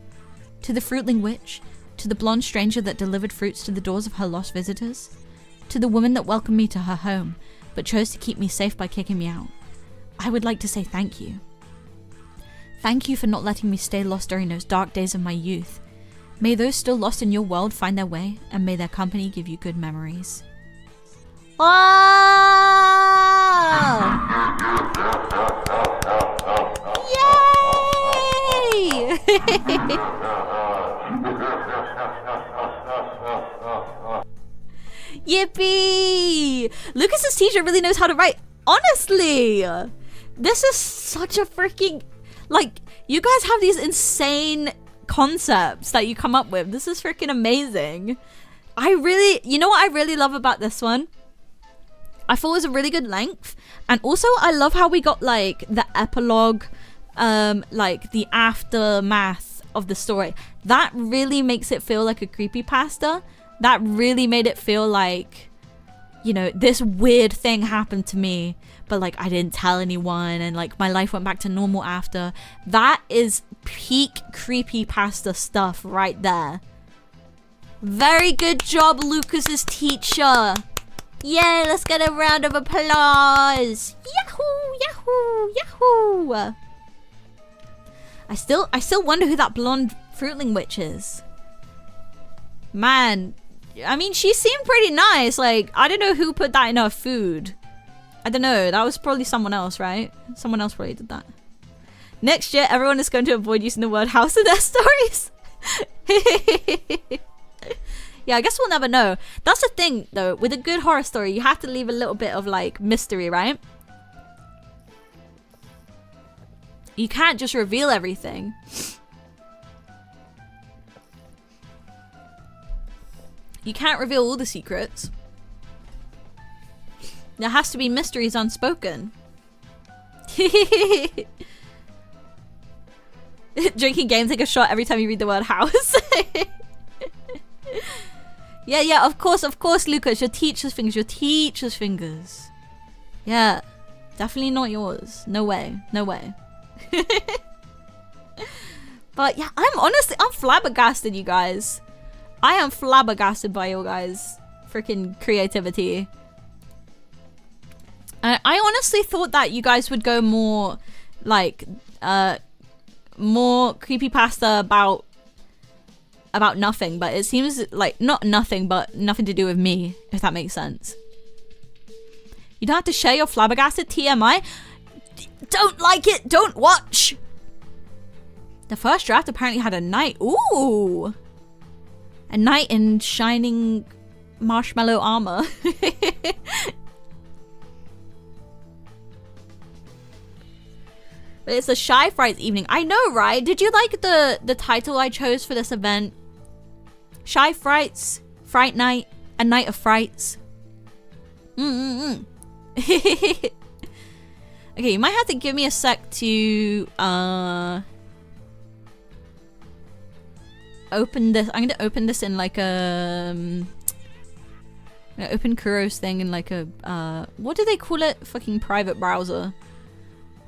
Speaker 1: To the fruitling witch, to the blonde stranger that delivered fruits to the doors of her lost visitors, to the woman that welcomed me to her home, but chose to keep me safe by kicking me out, I would like to say thank you. Thank you for not letting me stay lost during those dark days of my youth. May those still lost in your world find their way, and may their company give you good memories. Oh! Yay! Yippee! Lucas's teacher really knows how to write. Honestly, this is such a freaking... Like, you guys have these insane concepts that you come up with. This is freaking amazing. You know what I really love about this one? I thought it was a really good length. And also, I love how we got, like, the epilogue, like, the aftermath of the story. That really makes it feel like a creepypasta. That really made it feel like, you know, this weird thing happened to me, but like I didn't tell anyone, and like my life went back to normal after. That is peak creepypasta stuff right there. Very good job, Lucas's teacher. Yay, let's get a round of applause. Yahoo, yahoo, yahoo. I still wonder who that blonde fruitling witch is. Man, I mean, she seemed pretty nice. Like, I don't know who put that in her food. I don't know. That was probably someone else, right? Someone else probably did that. Next year, everyone is going to avoid using the word house in their stories. Yeah, I guess we'll never know. That's the thing, though. With a good horror story, you have to leave a little bit of, like, mystery, right? You can't just reveal everything. You can't reveal all the secrets. There has to be mysteries unspoken. Drinking game, take a shot every time you read the word house. Yeah, of course, Lucas. Your teacher's fingers. Yeah, definitely not yours. No way. But yeah, I'm flabbergasted, you guys. I am flabbergasted by your guys' freaking creativity. I honestly thought that you guys would go more like more creepypasta about nothing, but it seems like not nothing, but nothing to do with me, if that makes sense. You don't have to share your flabbergasted TMI. Don't like it, don't watch. The first draft apparently had a knight. Ooh, a knight in shining marshmallow armor. But it's a Shy Frights evening. I know, right? Did you like the title I chose for this event? Shy Frights, Fright Night, a night of frights. Okay, you might have to give me a sec to open this. I'm gonna open this in like a I'm gonna open Kuro's thing in like a what do they call it? Fucking private browser.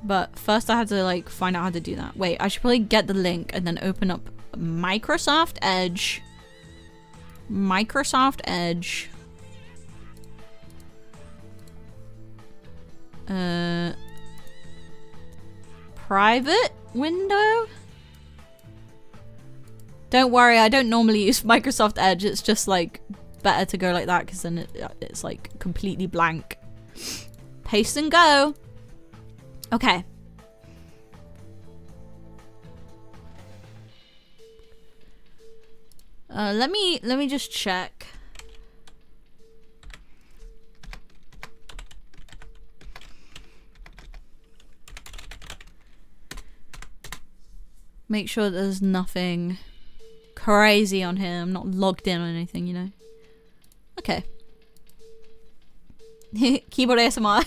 Speaker 1: But first I have to like find out how to do that. Wait, I should probably get the link and then open up Microsoft Edge. Microsoft Edge. Private window? Don't worry, I don't normally use Microsoft Edge. It's just like better to go like that because then it's like completely blank. Paste and go. Okay. Let me just check. Make sure there's nothing crazy on here. I'm not logged in or anything, you know. Okay. Keyboard ASMR.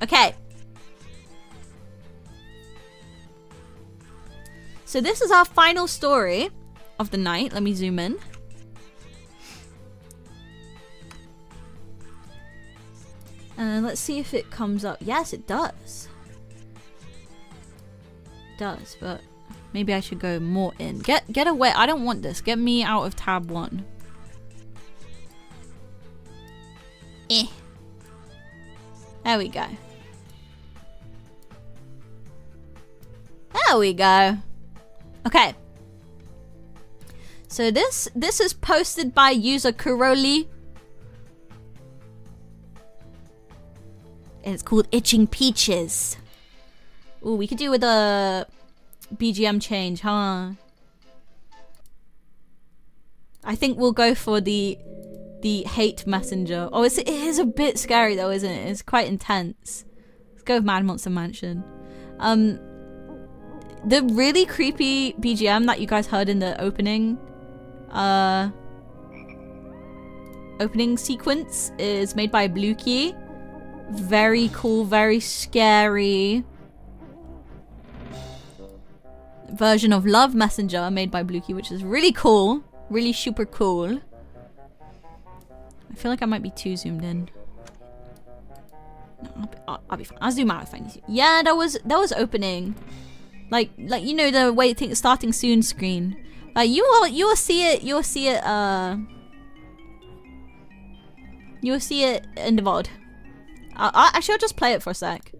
Speaker 1: Okay. So this is our final story of the night. Let me zoom in. Let's see if it comes up. Yes, it does. It does, but maybe I should go more in. Get away. I don't want this. Get me out of tab 1. There we go. There we go. Okay. So this is posted by user Kuroli. And it's called Itching Peaches. Ooh, we could do with a BGM change, huh? I think we'll go for the hate messenger. Oh, it is a bit scary though, isn't it? It's quite intense. Let's go with Mad Monster Mansion. The really creepy BGM that you guys heard in the opening sequence is made by Blooky. Very cool, very scary version of Love Messenger made by Blooky, which is really cool. Really super cool. I feel like I might be too zoomed in. No, I'll be fine. I'll zoom out if I need to. Yeah, that was opening. Like you know the way things starting soon screen. Like you will see it in the VOD. Actually I'll just play it for a sec.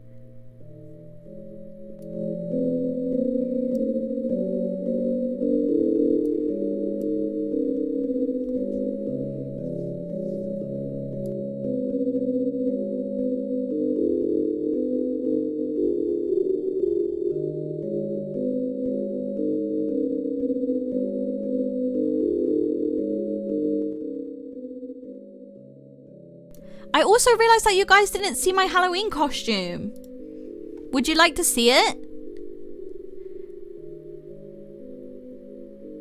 Speaker 1: I also realized that you guys didn't see my Halloween costume. Would you like to see it?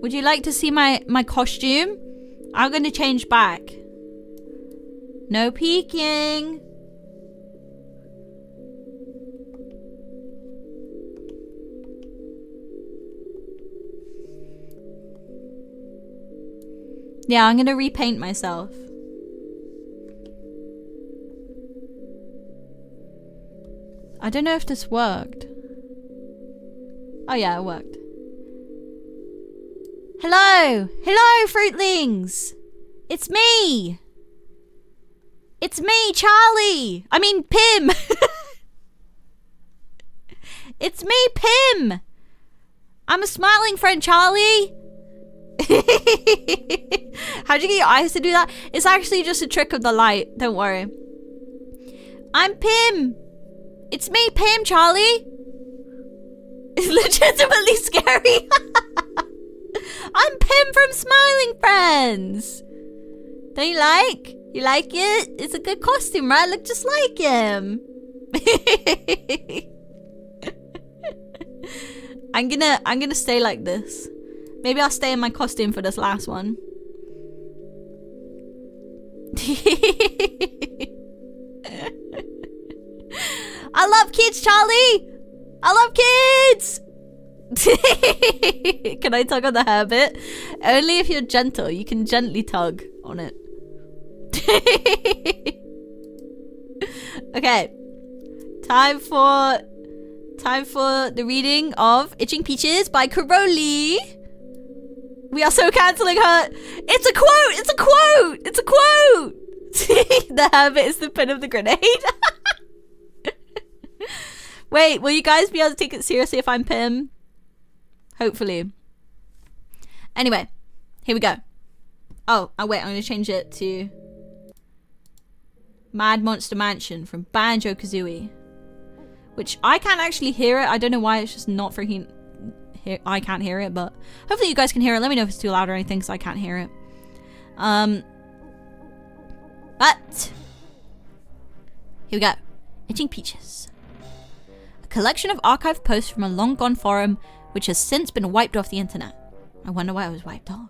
Speaker 1: Would you like to see my costume? I'm gonna change back. No peeking. Yeah, I'm gonna repaint myself. I don't know if this worked. Oh Oh yeah, it worked. Hello! Hello, fruitlings! It's me! It's me, Charlie! I mean, Pim! It's me, Pim! I'm a smiling friend, Charlie! How'd you get your eyes to do that? It's actually just a trick of the light, don't worry. I'm Pim! It's me, Pim, Charlie! It's legitimately scary! I'm Pim from Smiling Friends! Don't you like? You like it? It's a good costume, right? I look just like him. I'm gonna stay like this. Maybe I'll stay in my costume for this last one. I love kids, Charlie! I love kids! Can I tug on the hair bit? Only if you're gentle. You can gently tug on it. Okay. Time for the reading of Itching Peaches by Caroli. We are so cancelling her. It's a quote! It's a quote! It's a quote! The habit is the pin of the grenade. Wait, will you guys be able to take it seriously if I'm Pim? Hopefully. Anyway, here we go. Oh, wait, I'm going to change it to Mad Monster Mansion from Banjo-Kazooie. Which I can't actually hear it. I don't know why it's just not freaking... I can't hear it, but hopefully you guys can hear it. Let me know if it's too loud or anything, because I can't hear it. But here we go. Itching Peaches. A collection of archived posts from a long-gone forum which has since been wiped off the internet. I wonder why it was wiped off.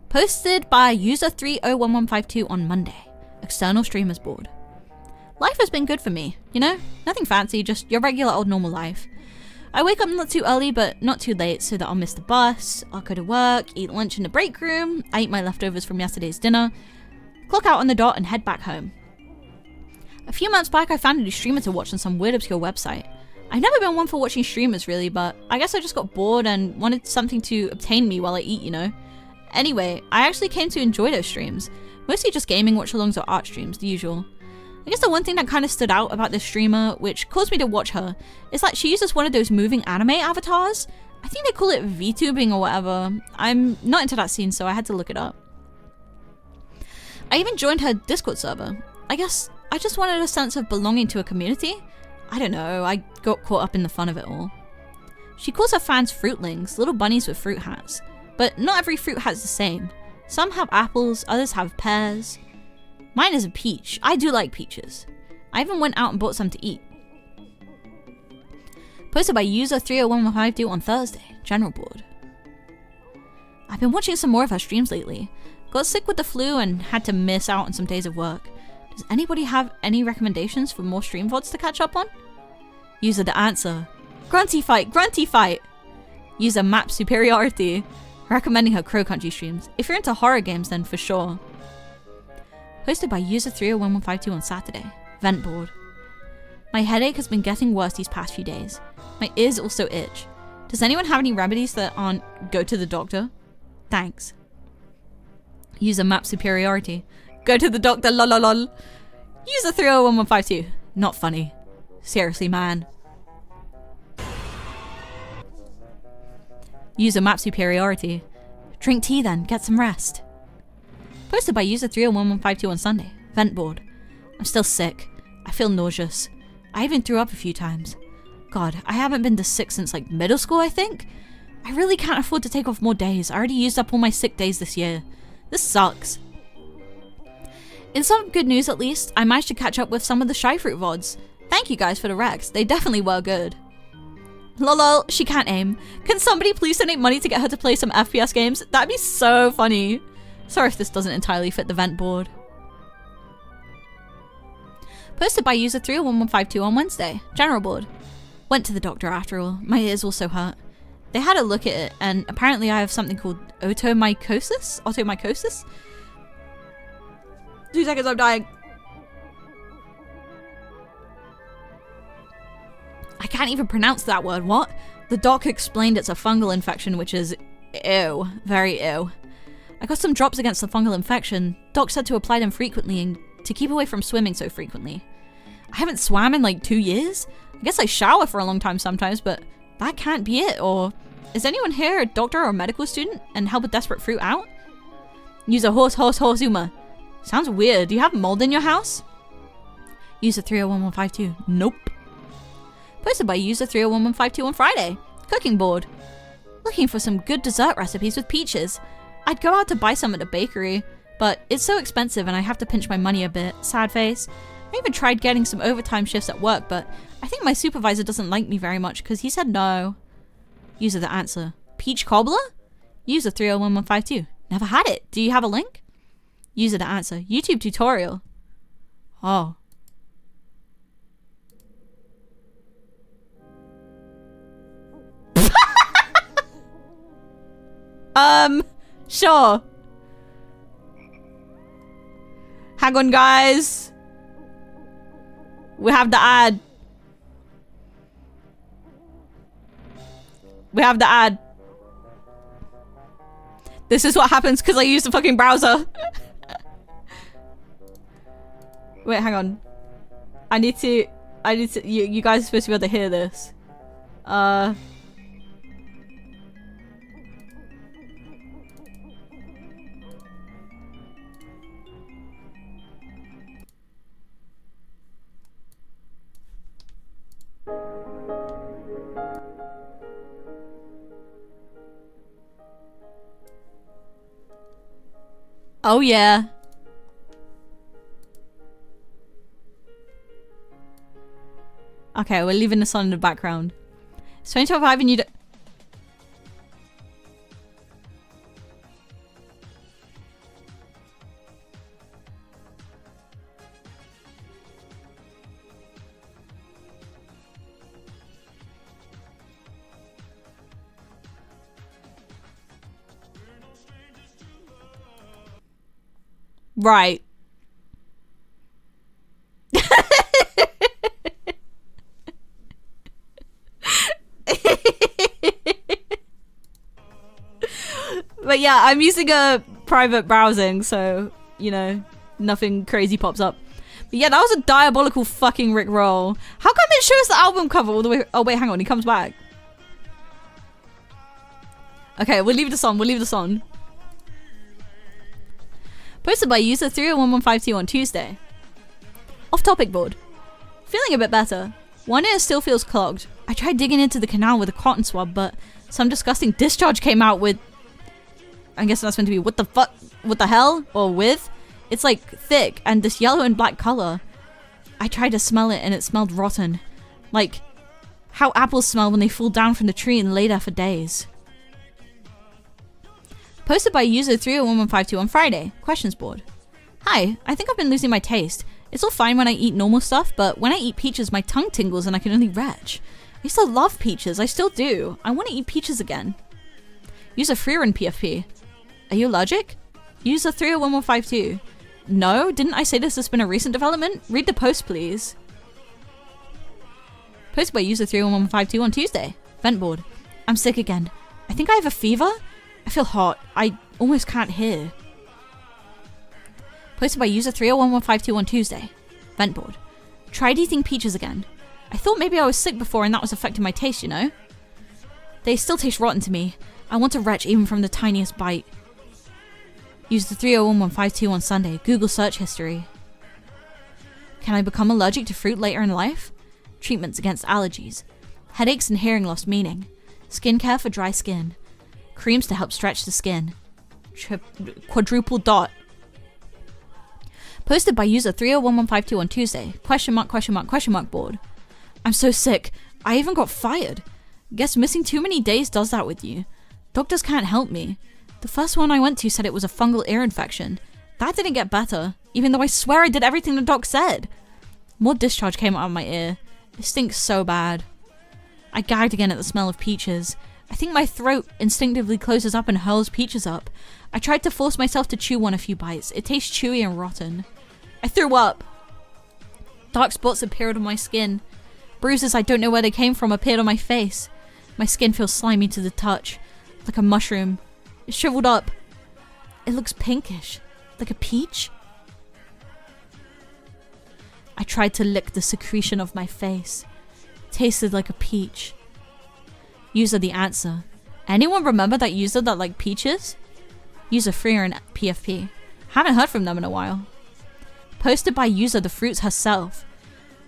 Speaker 1: Posted by user 301152 on Monday. External streamers board. Life has been good for me, you know? Nothing fancy, just your regular old normal life. I wake up not too early but not too late so that I'll miss the bus, I'll go to work, eat lunch in the break room, I eat my leftovers from yesterday's dinner, clock out on the dot and head back home. A few months back I found a new streamer to watch on some weird obscure website. I've never been one for watching streamers really, but I guess I just got bored and wanted something to obtain me while I eat, you know? Anyway, I actually came to enjoy those streams. Mostly just gaming watch-alongs or art streams, the usual. I guess the one thing that kind of stood out about this streamer, which caused me to watch her, is that she uses one of those moving anime avatars. I think they call it VTubing or whatever. I'm not into that scene, so I had to look it up. I even joined her Discord server. I guess I just wanted a sense of belonging to a community. I don't know, I got caught up in the fun of it all. She calls her fans fruitlings, little bunnies with fruit hats. But not every fruit hat is the same. Some have apples, others have pears. Mine is a peach. I do like peaches. I even went out and bought some to eat. Posted by user 301152 on Thursday, general board. I've been watching some more of her streams lately. Got sick with the flu and had to miss out on some days of work. Does anybody have any recommendations for more stream VODs to catch up on? User the answer. Grunty fight, grunty fight! User map superiority. Recommending her Crow Country streams. If you're into horror games then for sure. Posted by user 301152 on Saturday. Vent board. My headache has been getting worse these past few days. My ears also itch. Does anyone have any remedies that aren't go to the doctor? Thanks. User map superiority. Go to the doctor, lol lol lol. User 301152. Not funny. Seriously, man. User map superiority. Drink tea then, get some rest. Posted by user 301152 on Sunday. Vent board. I'm still sick. I feel nauseous. I even threw up a few times. God, I haven't been this sick since like middle school, I think. I really can't afford to take off more days. I already used up all my sick days this year. This sucks. In some good news at least, I managed to catch up with some of the Shyfruit VODs. Thank you guys for the recs. They definitely were good. Lol, she can't aim. Can somebody please donate money to get her to play some FPS games? That'd be so funny. Sorry if this doesn't entirely fit the vent board. Posted by user 301152 on Wednesday. General board. Went to the doctor after all. My ears also hurt. They had a look at it and apparently I have something called otomycosis? Otomycosis? 2 seconds, I'm dying. I can't even pronounce that word. What? The doc explained it's a fungal infection, which is ew. Very ew. I got some drops against the fungal infection. Doc said to apply them frequently and to keep away from swimming so frequently. I haven't swam in like 2 years. I guess I shower for a long time sometimes, but that can't be it. Or is anyone here a doctor or a medical student and help a desperate fruit out? Use a horse uma. Sounds weird. Do you have mold in your house? User 301152. Nope. Posted by user 301152 on Friday. Cooking board. Looking for some good dessert recipes with peaches. I'd go out to buy some at a bakery, but it's so expensive and I have to pinch my money a bit. Sad face. I even tried getting some overtime shifts at work, but I think my supervisor doesn't like me very much because he said no. User the answer. Peach cobbler? User 301152. Never had it. Do you have a link? User the answer. YouTube tutorial. Oh. Sure. Hang on, guys. We have the ad. We have the ad. This is what happens because I use the fucking browser. Wait, hang on. I need to, you guys are supposed to be able to hear this. Oh yeah. Okay, we're leaving this on in the background. It's 2025 and you don't... Right. But yeah, I'm using a private browsing, so, you know, nothing crazy pops up. But yeah, that was a diabolical fucking Rickroll. How come it shows the album cover all the way? Oh wait, hang on, he comes back. Okay, we'll leave this on, we'll leave this on. Posted by user 301152 on Tuesday. Off topic board. Feeling a bit better. One ear still feels clogged. I tried digging into the canal with a cotton swab, but some disgusting discharge came out with... I guess that's meant to be what the fuck? What the hell? Or with? It's like thick and this yellow and black color. I tried to smell it and it smelled rotten. Like how apples smell when they fall down from the tree and lay there for days. Posted by user 301152 on Friday. Questions board. Hi, I think I've been losing my taste. It's all fine when I eat normal stuff, but when I eat peaches my tongue tingles and I can only retch. I used to love peaches, I still do. I want to eat peaches again. User FRUITLING PFP. Are you allergic? User 301152. No, didn't I say this has been a recent development? Read the post, please. Posted by user 301152 on Tuesday. Vent board. I'm sick again. I think I have a fever. I feel hot. I almost can't hear. Posted by user 301152 on Tuesday. Vent board. Tried eating peaches again. I thought maybe I was sick before and that was affecting my taste, you know? They still taste rotten to me. I want to retch even from the tiniest bite. Use the 301152 on Sunday. Google search history. Can I become allergic to fruit later in life? Treatments against allergies. Headaches and hearing loss meaning. Skincare for dry skin. Creams to help stretch the skin. Quadruple dot. Posted by user 301152 on Tuesday. Question mark board. I'm so sick. I even got fired. Guess missing too many days does that with you. Doctors can't help me. The first one I went to said it was a fungal ear infection. That didn't get better, even though I swear I did everything the doc said. More discharge came out of my ear. It stinks so bad. I gagged again at the smell of peaches. I think my throat instinctively closes up and hurls peaches up. I tried to force myself to chew one a few bites. It tastes chewy and rotten. I threw up. Dark spots appeared on my skin. Bruises I don't know where they came from appeared on my face. My skin feels slimy to the touch, like a mushroom. It's shriveled up. It looks pinkish, like a peach. I tried to lick the secretion of my face. Tasted like a peach. User the answer. Anyone remember that user that liked peaches? User Freer and PFP. Haven't heard from them in a while. Posted by user the fruits herself.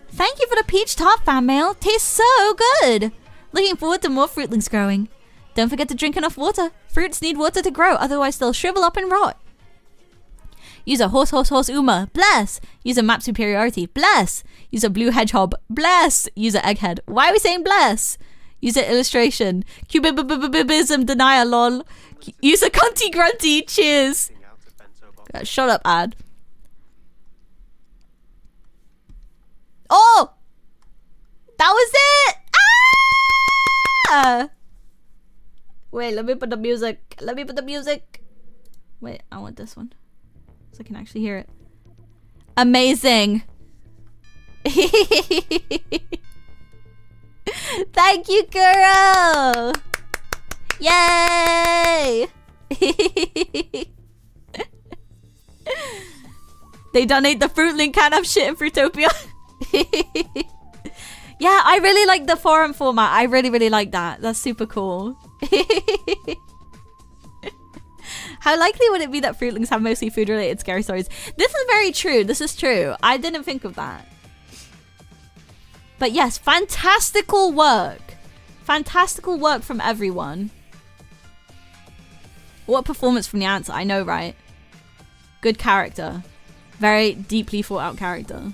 Speaker 1: Thank you for the peach tart fan mail. Tastes so good. Looking forward to more fruitlings growing. Don't forget to drink enough water. Fruits need water to grow, otherwise they'll shrivel up and rot. User horse horse horse Uma. Bless. User map superiority. Bless. User blue hedgehog. Bless. User egghead. Why are we saying bless? User illustration. Cubism denier lol. User cunty grunty. Cheers. Shut up, ad. Oh! That was it! Ah! Wait, let me put the music. Let me put the music. Wait, I want this one. So I can actually hear it. Amazing. Thank you, girl. Yay. They donate the fruitling can of shit in Fruitopia. Yeah, I really like the forum format. I really like that. That's super cool. How likely would it be that fruitlings have mostly food-related scary stories? This is very true. This is true. I didn't think of that. But yes, fantastical work. Fantastical work from everyone. What performance from the answer? I know, right? Good character. Very deeply thought out character.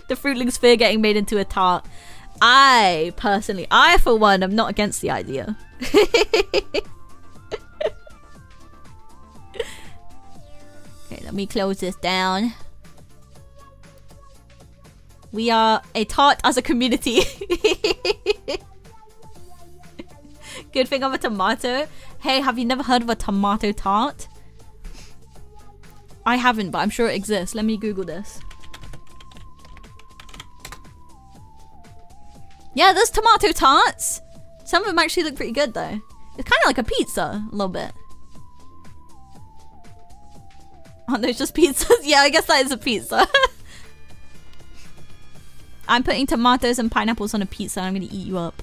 Speaker 1: The fruitlings fear getting made into a tart. I for one am not against the idea. Okay, let me close this down. We are a tart as a community. Good thing I'm a tomato. Hey, have you never heard of a tomato tart? I haven't, but I'm sure it exists. Let me Google this. Yeah, there's tomato tarts. Some of them actually look pretty good though. It's kind of like a pizza, a little bit. Aren't those just pizzas? Yeah, I guess that is a pizza. I'm putting tomatoes and pineapples on a pizza and I'm gonna eat you up.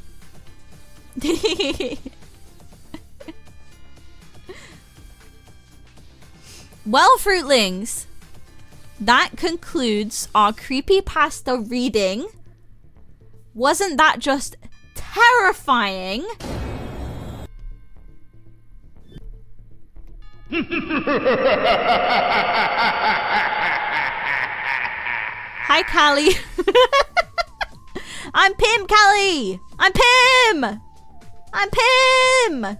Speaker 1: Well, fruitlings, that concludes our creepypasta reading. Wasn't that just terrifying? Hi, Callie. I'm Pim, Callie. I'm Pim. I'm Pim.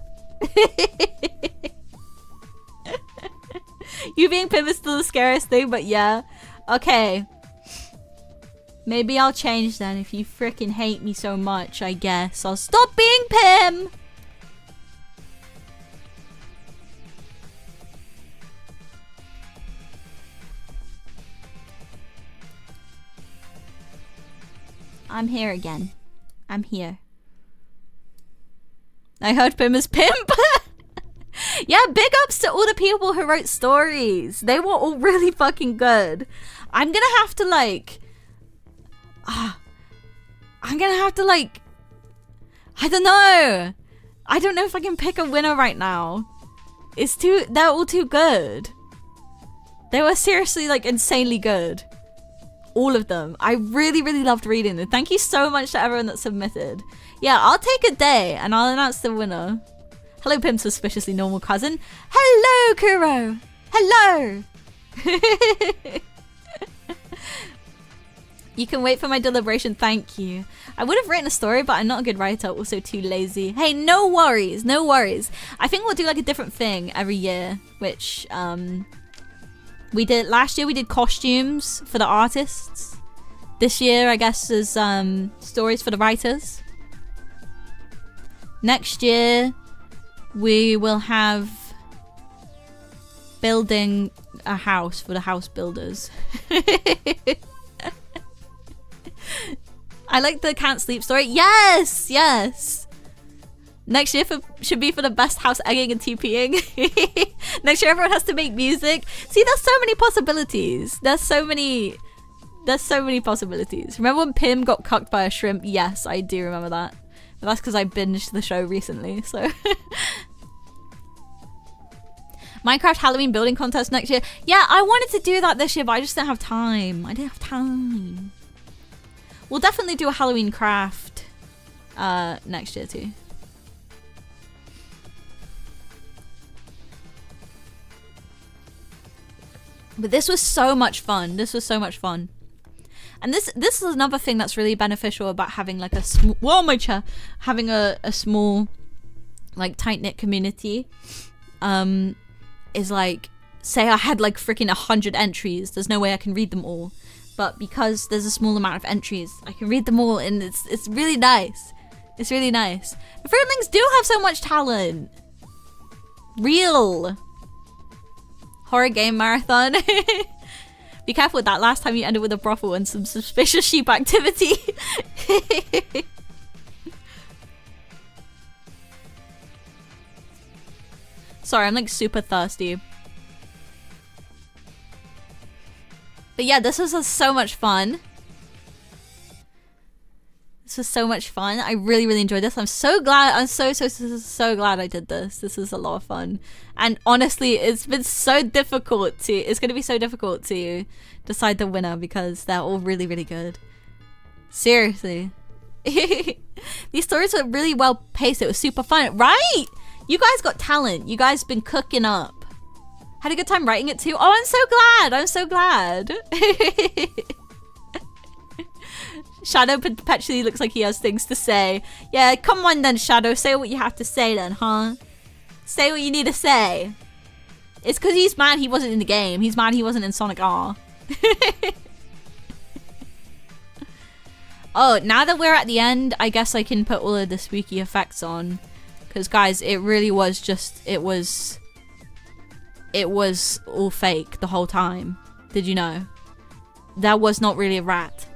Speaker 1: You being Pim is still the scariest thing, but yeah. Okay. Maybe I'll change then if you freaking hate me so much, I guess. I'll stop being Pim! I'm here again. I'm here. I heard Pim is pimp! Yeah, big ups to all the people who wrote stories. They were all really fucking good. I'm gonna have to like... I'm gonna have to like... I don't know. I don't know if I can pick a winner right now. They're all too good. They were seriously like insanely good. All of them. I really loved reading them. Thank you so much to everyone that submitted. Yeah, I'll take a day and I'll announce the winner. Hello, Pim's suspiciously normal cousin. Hello, Kuro. Hello. You can wait for my deliberation. Thank you. I would have written a story, but I'm not a good writer. Also too lazy. Hey, no worries. No worries. I think we'll do like a different thing every year, which we did last year. We did costumes for the artists. This year, I guess, is stories for the writers. Next year, we will have building a house for the house builders. I like the can't sleep story. Yes, yes. Next year should be for the best house egging and TPing. Next year everyone has to make music. See, there's so many possibilities. There's so many possibilities. Remember when Pim got cucked by a shrimp? Yes, I do remember that. But that's because I binged the show recently, so. Minecraft Halloween building contest next year. Yeah, I wanted to do that this year, but I just didn't have time. I didn't have time. We'll definitely do a Halloween craft next year too. But this was so much fun. This was so much fun. And this is another thing that's really beneficial about having like a small, whoa, my chair, having a small, like tight-knit community. Is like, say I had like freaking 100 entries. There's no way I can read them all. But because there's a small amount of entries, I can read them all, and it's really nice. It's really nice. The fruitlings do have so much talent. Real. Horror game marathon. Be careful with that. Last time you ended with a brothel and some suspicious sheep activity. Sorry, I'm like super thirsty. But yeah, this was so much fun. This was so much fun. I really, really enjoyed this. I'm so glad. I'm so glad I did this. This is a lot of fun. And honestly, it's been so difficult to... It's going to be so difficult to decide the winner because they're all really, really good. Seriously. These stories were really well paced. It was super fun. Right? You guys got talent. You guys been cooking up. Had a good time writing it too. Oh, I'm so glad. I'm so glad. Shadow perpetually looks like he has things to say. Yeah, come on then, Shadow. Say what you have to say then, huh? Say what you need to say. It's because he's mad he wasn't in the game. He's mad he wasn't in Sonic R. Oh, now that we're at the end, I guess I can put all of the spooky effects on. Because, guys, it really was just... It was all fake the whole time. Did you know? There was not really a rat.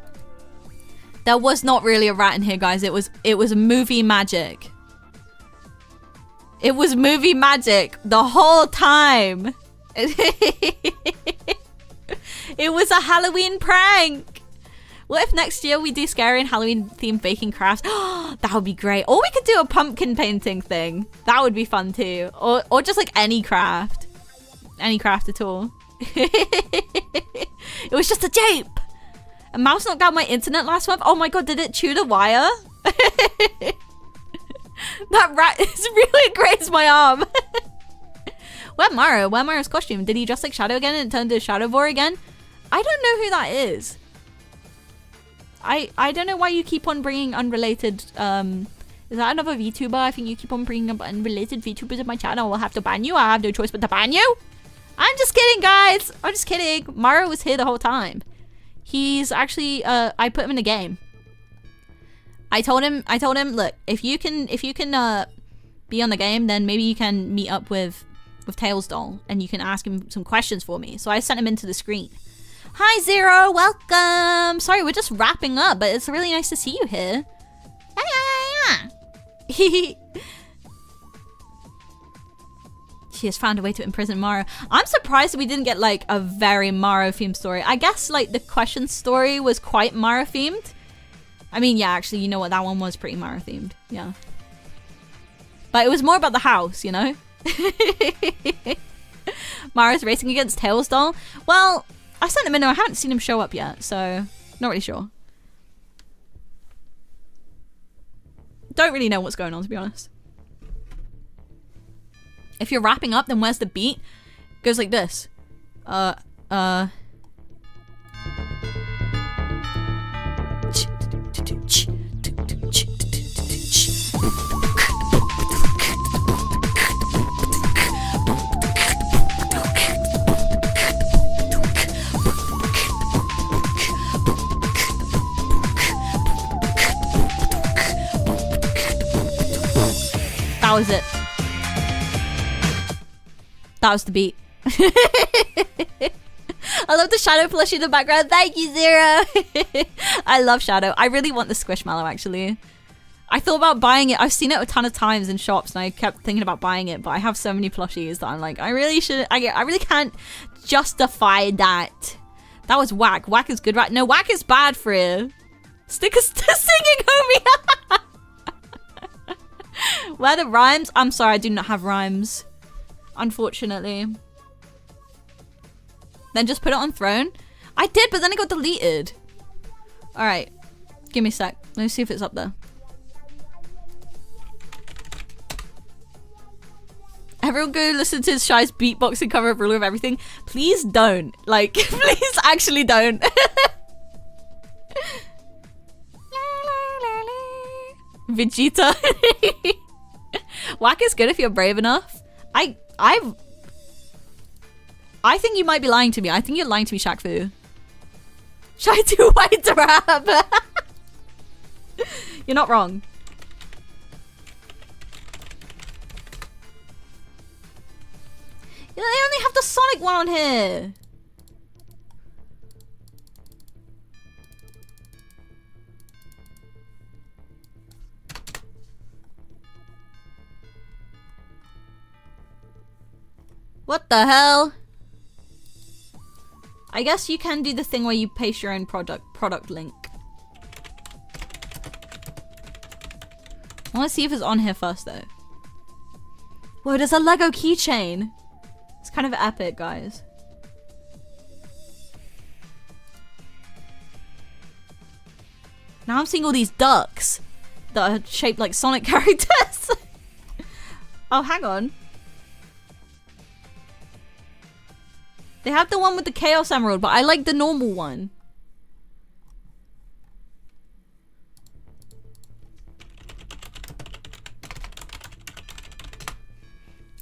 Speaker 1: There was not really a rat in here, guys. It was movie magic. It was movie magic the whole time. It was a Halloween prank. What if next year we do scary and Halloween themed baking crafts? That would be great. Or we could do a pumpkin painting thing. That would be fun too. Or just like any craft. Any craft at all. It was just a jape. A mouse knocked out my internet last month. Oh my god, did it chew the wire? That rat is really grazed my arm. Where's Mario? Where's Mario's costume? Did he dress like Shadow again and turn to Shadowvore again? I don't know who that is. I don't know why you keep on bringing unrelated, is that another VTuber? I think you keep on bringing up unrelated VTubers in my channel. I'll have to ban you. I have no choice but to ban you. I'm just kidding, guys. I'm just kidding. Mario was here the whole time. He's actually, I put him in a game. I told him, look, if you can be on the game, then maybe you can meet up with Tails Doll and you can ask him some questions for me. So I sent him into the screen. Hi, Zero. Welcome. Sorry, we're just wrapping up, but it's really nice to see you here. She has found a way to imprison Mario. I'm surprised we didn't get like a very Mario themed story. I guess like the question story was quite Mario themed. I mean, yeah, actually, you know what? That one was pretty Mario themed. Yeah. But it was more about the house, you know? Mario's racing against Tails Doll. Well, I sent him in. I haven't seen him show up yet, so not really sure. Don't really know what's going on, to be honest. If you're wrapping up, then where's the beat? It goes like this. That was it. That was the beat. I love the Shadow plushie in the background. Thank you, Zero. I love Shadow. I really want the Squishmallow, actually. I thought about buying it. I've seen it a ton of times in shops, and I kept thinking about buying it, but I have so many plushies that I'm like, I really should. I really can't justify that. That was whack. Whack is good, right? No, whack is bad for you. Stick a singing, homie. Where are the rhymes? I'm sorry, I do not have rhymes. Unfortunately. Then just put it on throne. I did, but then it got deleted. Alright. Give me a sec. Let me see if it's up there. Everyone go listen to Shy's beatboxing cover of Ruler of Everything. Please don't. Like, please actually don't. Vegeta. Whack is good if you're brave enough. I think you might be lying to me. I think you're lying to me, Shaq-Fu. Shy too white to rap. You're not wrong. They only have the Sonic one on here. What the hell? I guess you can do the thing where you paste your own product link. I want to see if it's on here first though. Whoa, there's a Lego keychain. It's kind of epic, guys. Now I'm seeing all these ducks that are shaped like Sonic characters. Oh, hang on. They have the one with the Chaos Emerald, but I like the normal one.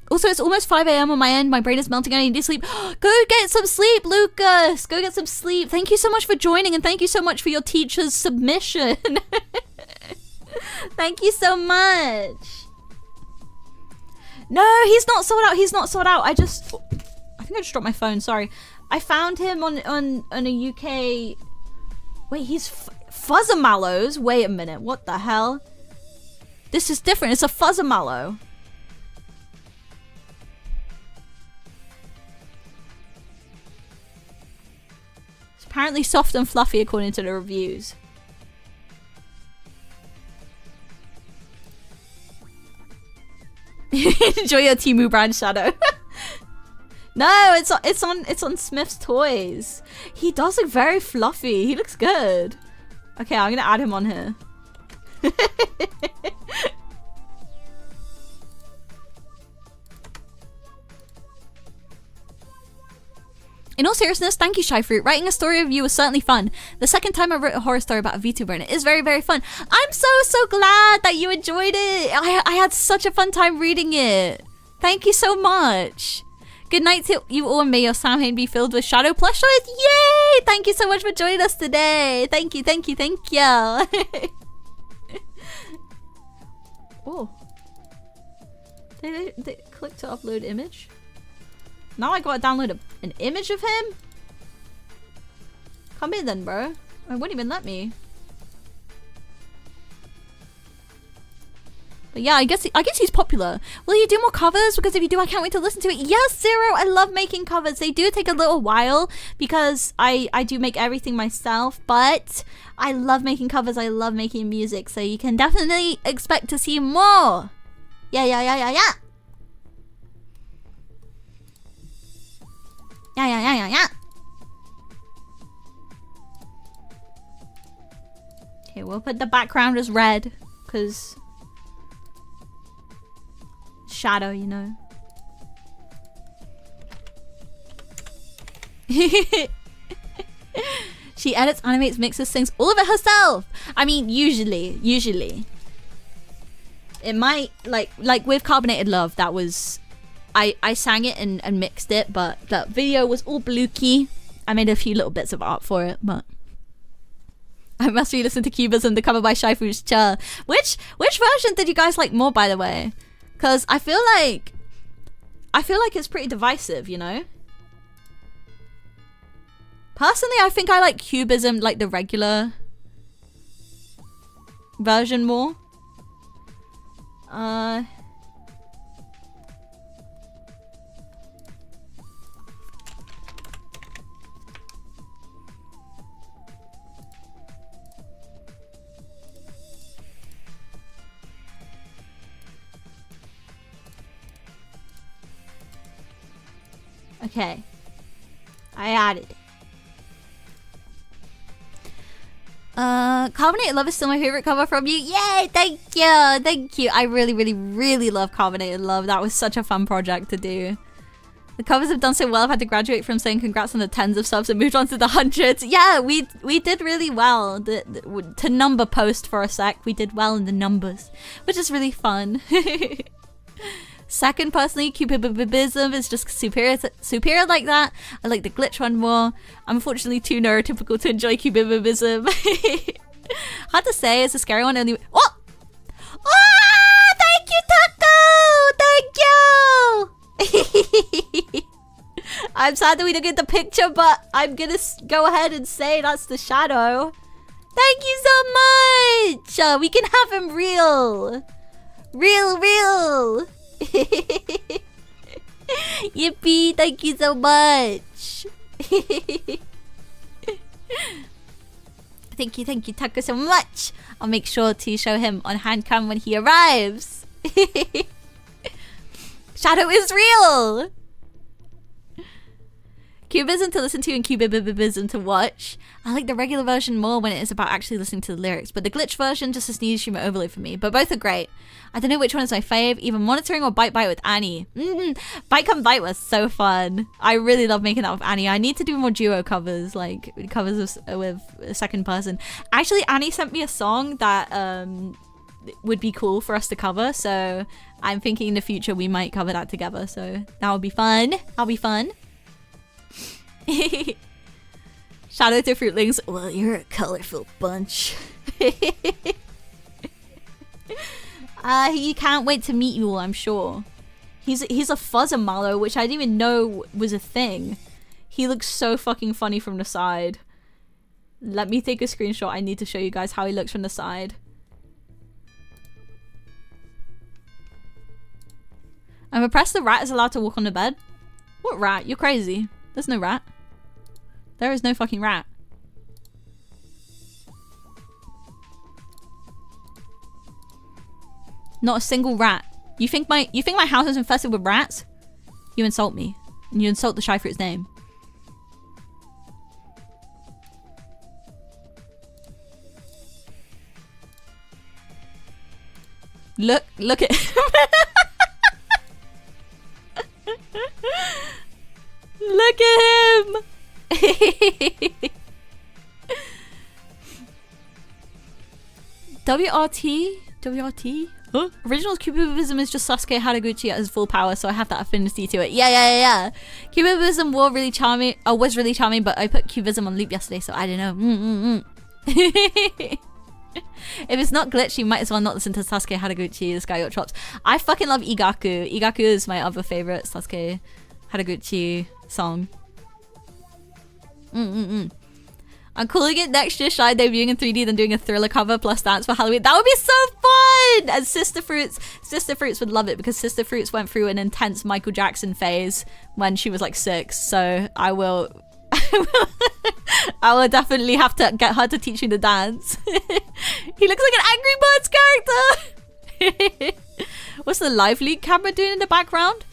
Speaker 1: Also, it's almost 5 AM on my end. My brain is melting. I need to sleep. Go get some sleep, Lucas. Go get some sleep. Thank you so much for joining, and thank you so much for your teacher's submission. Thank you so much. No, he's not sold out. He's not sold out. I think I just dropped my phone. Sorry. I found him on a UK. Wait, he's Fuzzamallows. Wait a minute. What the hell? This is different. It's a Fuzzamallow. Apparently soft and fluffy according to the reviews. Enjoy your Temu brand, Shadow. No, it's on Smith's Toys. He does look very fluffy. He looks good. Okay, I'm gonna add him on here. In all seriousness, thank you, Shyfruit. Writing a story of you was certainly fun. The second time I wrote a horror story about a VTuber, and it is very, very fun. I'm so glad that you enjoyed it. I had such a fun time reading it. Thank you so much. Good night to you all, and may your Samhain be filled with shadow plush toys. Yay! Thank you so much for joining us today. Thank you, thank you, thank you. Oh. They click to upload image. Now I gotta download an image of him? Come in then, bro. It wouldn't even let me. But yeah, I guess he's popular. Will you do more covers? Because if you do, I can't wait to listen to it. Yes, Zero! I love making covers. They do take a little while because I do make everything myself, but I love making covers. I love making music, so you can definitely expect to see more. Yeah. Yeah. Okay, we'll put the background as red, because shadow, you know. She edits, animates, mixes, sings all of it herself. I mean, usually. It might, like with Carbonated Love, that was... I sang it and mixed it, but the video was all blooky. I made a few little bits of art for it, but I must re-listen to Cubism, the cover by shyfruits. Which version did you guys like more, by the way? Because I feel like it's pretty divisive, you know. Personally, I think I like cubism, like the regular version more. Okay. I added it. Carbonated Love is still my favorite cover from you. Yay! Thank you! Thank you. I really, really, really love Carbonated Love. That was such a fun project to do. The covers have done so well. I've had to graduate from saying congrats on the tens of subs and moved on to the hundreds. Yeah, we did really well. To number post for a sec, we did well in the numbers, which is really fun. Second, personally, cubism is just superior like that. I like the glitch one more. I'm unfortunately too neurotypical to enjoy cubism. Hard to say, it's a scary one. Only. Oh! Ah! Thank you, Taco! Thank you! I'm sad that we didn't get the picture, but I'm gonna go ahead and say that's the shadow. Thank you so much! We can have him real. Real. Yippee, thank you so much. Thank you, Taco, so much. I'll make sure to show him on hand cam when he arrives. Shadow is real. Cubism to listen to and cubism to watch. I like the regular version more when it is about actually listening to the lyrics, but the glitch version just a sneeze humor overload for me. But both are great. I don't know which one is my fave, either monitoring or bite with Annie. Bite Come Bite was so fun. I really love making that with Annie. I need to do more duo covers, like covers with a second person. Actually, Annie sent me a song that would be cool for us to cover, so I'm thinking in the future we might cover that together. So that would be fun. That'll be fun. Shout out to Fruitlings. Well, you're a colorful bunch. He can't wait to meet you all, I'm sure. He's a Fuzzamallow, which I didn't even know was a thing. He looks so fucking funny from the side. Let me take a screenshot. I need to show you guys how he looks from the side. I'm impressed the rat is allowed to walk on the bed. What rat? You're crazy. There's no rat. There is no fucking rat. Not a single rat. You think my house is infested with rats? You insult me. And you insult the shyfruits name. Look at him. Look at him. WRT? Huh? Original cubism is just Sasuke Haraguchi at his full power, so I have that affinity to it. Yeah. Cubism was really charming, but I put cubism on loop yesterday, so I don't know. If it's not glitchy, you might as well not listen to Sasuke Haraguchi. This guy got chops. I fucking love Igaku. Igaku is my other favorite Sasuke Haraguchi song. I'm calling it next year Shy debuting in 3D, then doing a Thriller cover plus dance for Halloween. That would be so fun! And Sister Fruits would love it because Sister Fruits went through an intense Michael Jackson phase when she was like 6. So I will definitely have to get her to teach me the dance. He looks like an Angry Birds character! What's the live leak camera doing in the background?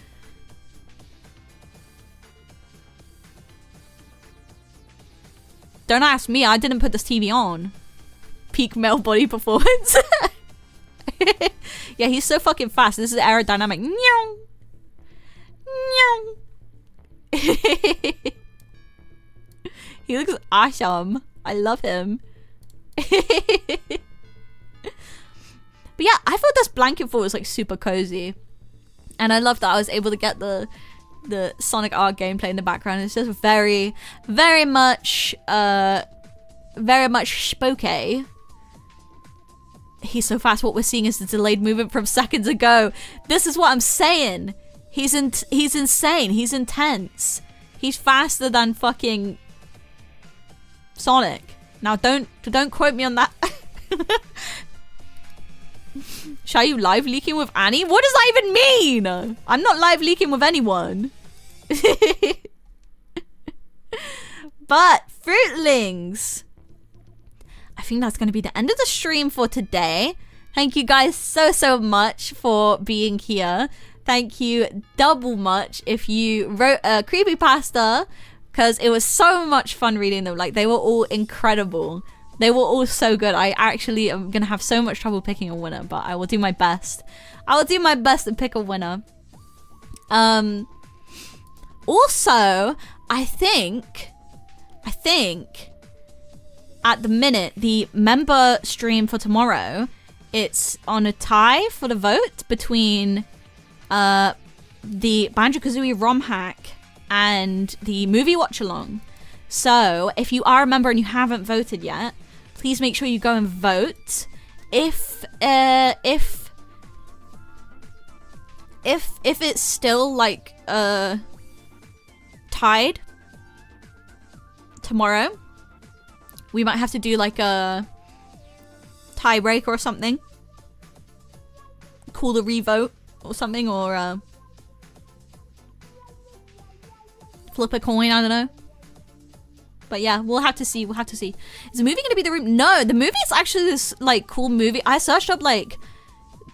Speaker 1: Don't ask me, I didn't put this TV on. Peak male body performance. Yeah, he's so fucking fast. This is aerodynamic. Meow. Meow. He looks awesome. I love him. But yeah, I thought this blanket fort was like super cozy. And I love that I was able to get the Sonic R gameplay in the background. It's just very much spooky. He's so fast. What we're seeing is the delayed movement from seconds ago. This is what I'm saying. He's insane. He's intense. He's faster than fucking Sonic. Now don't quote me on that. Shy, you live leaking with Annie? What does that even mean? I'm not live leaking with anyone. But fruitlings, I think that's going to be the end of the stream for today. Thank you guys so much for being here. Thank you double much if you wrote a creepypasta, because it was so much fun reading them. Like, they were all incredible. They were all so good. I actually am going to have so much trouble picking a winner, but I will do my best. I will do my best to pick a winner. Also, I think at the minute, the member stream for tomorrow, it's on a tie for the vote between the Banjo-Kazooie ROM hack and the movie watch-along. So if you are a member and you haven't voted yet, please make sure you go and vote. If it's still like tied tomorrow, we might have to do like a tiebreak or something. Call the revote or something, or flip a coin, I don't know. But yeah, we'll have to see. We'll have to see. Is the movie gonna be the room? No, the movie is actually this like cool movie. I searched up like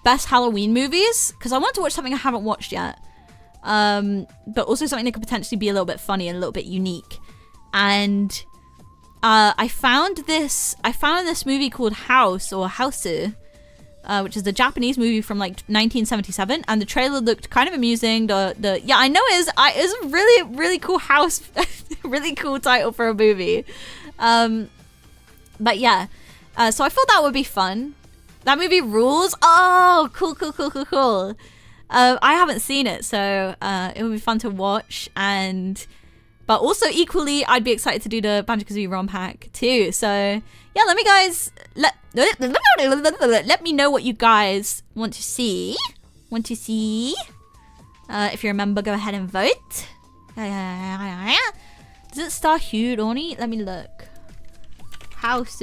Speaker 1: best Halloween movies because I want to watch something I haven't watched yet. But also something that could potentially be a little bit funny and a little bit unique. And I found this movie called House, or Hausu, which is the Japanese movie from like 1977, and the trailer looked kind of amusing. Yeah, I know it's a really cool house, really cool title for a movie. But yeah, so I thought that would be fun. That movie rules. Oh, cool. I haven't seen it, so it would be fun to watch. But also equally, I'd be excited to do the Banjo-Kazooie ROM hack too. So yeah, let me know what you guys want to see. If you're a member, go ahead and vote. Does it star Hugh Oni? Let me look. House.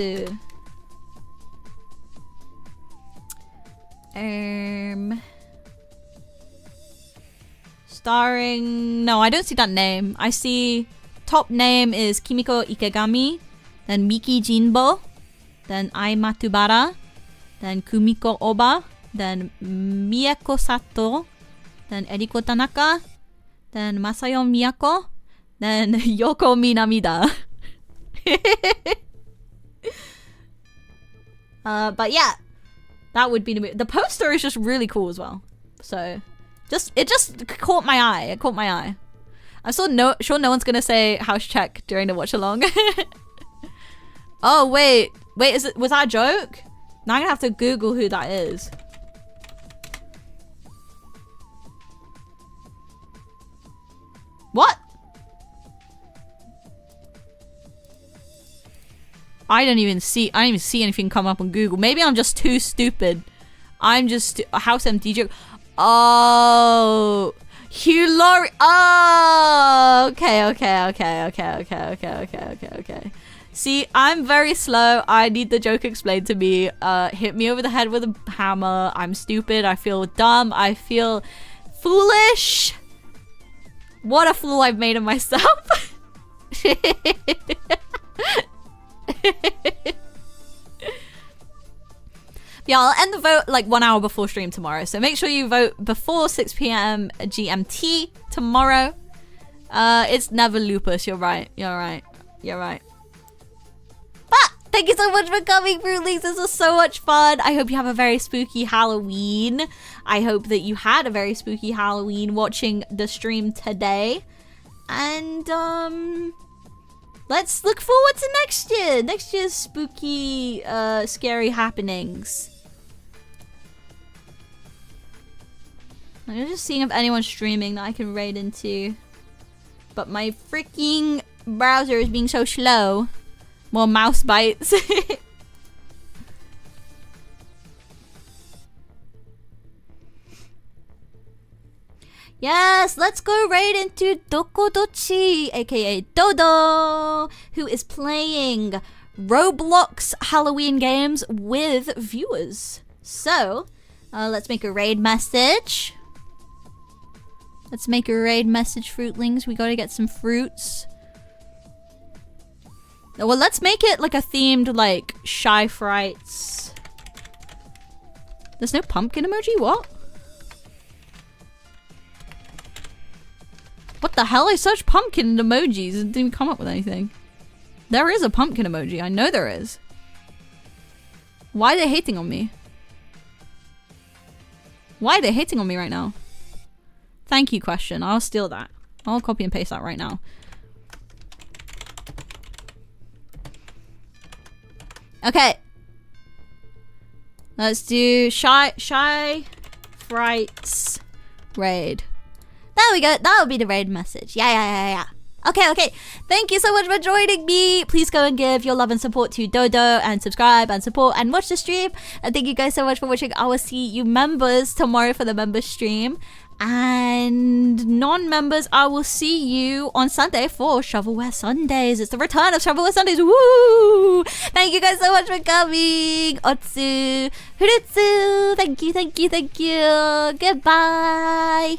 Speaker 1: Starring... No, I don't see that name. I see top name is Kimiko Ikegami, then Miki Jinbo, then Ai Matubara, then Kumiko Oba, then Mieko Sato, then Eriko Tanaka, then Masayo Miyako, then Yoko Minamida. But yeah, that would be the movie. The poster is just really cool as well. So... It just caught my eye. It caught my eye. I'm still sure no one's gonna say house check during the watch along. Oh wait, was that a joke? Now I'm gonna have to Google who that is. What? I didn't even see anything come up on Google. Maybe I'm just too stupid. I'm just house empty joke. Oh, Hugh Laurie. Oh, okay. See, I'm very slow. I need the joke explained to me. Hit me over the head with a hammer. I'm stupid. I feel dumb. I feel foolish. What a fool I've made of myself. Yeah, I'll end the vote like 1 hour before stream tomorrow. So make sure you vote before 6 p.m. GMT tomorrow. It's never lupus. You're right. But thank you so much for coming, Fruitlings. This was so much fun. I hope you have a very spooky Halloween. I hope that you had a very spooky Halloween watching the stream today. And let's look forward to next year. Next year's spooky, scary happenings. I'm just seeing if anyone's streaming that I can raid into. But my freaking browser is being so slow. More mouse bites. Yes, let's go right into Dokodochi, aka Dodo, who is playing Roblox Halloween games with viewers. So, let's make a raid message. Let's make a raid message, fruitlings. We gotta get some fruits. Well, let's make it like a themed, like, shyfrights. There's no pumpkin emoji? What? What the hell? I searched pumpkin emojis and didn't come up with anything. There is a pumpkin emoji. I know there is. Why are they hating on me? Why are they hating on me right now? Thank you, question. I'll steal that. I'll copy and paste that right now. Okay. Let's do shyfrights raid. There we go. That'll be the raid message. Yeah. Okay. Thank you so much for joining me. Please go and give your love and support to Dodo and subscribe and support and watch the stream. And thank you guys so much for watching. I will see you members tomorrow for the members stream. And non-members, I will see you on Sunday for Shovelware Sundays. It's the return of Shovelware Sundays. Woo! Thank you guys so much for coming. Otsu, Furutsu. Thank you. Goodbye.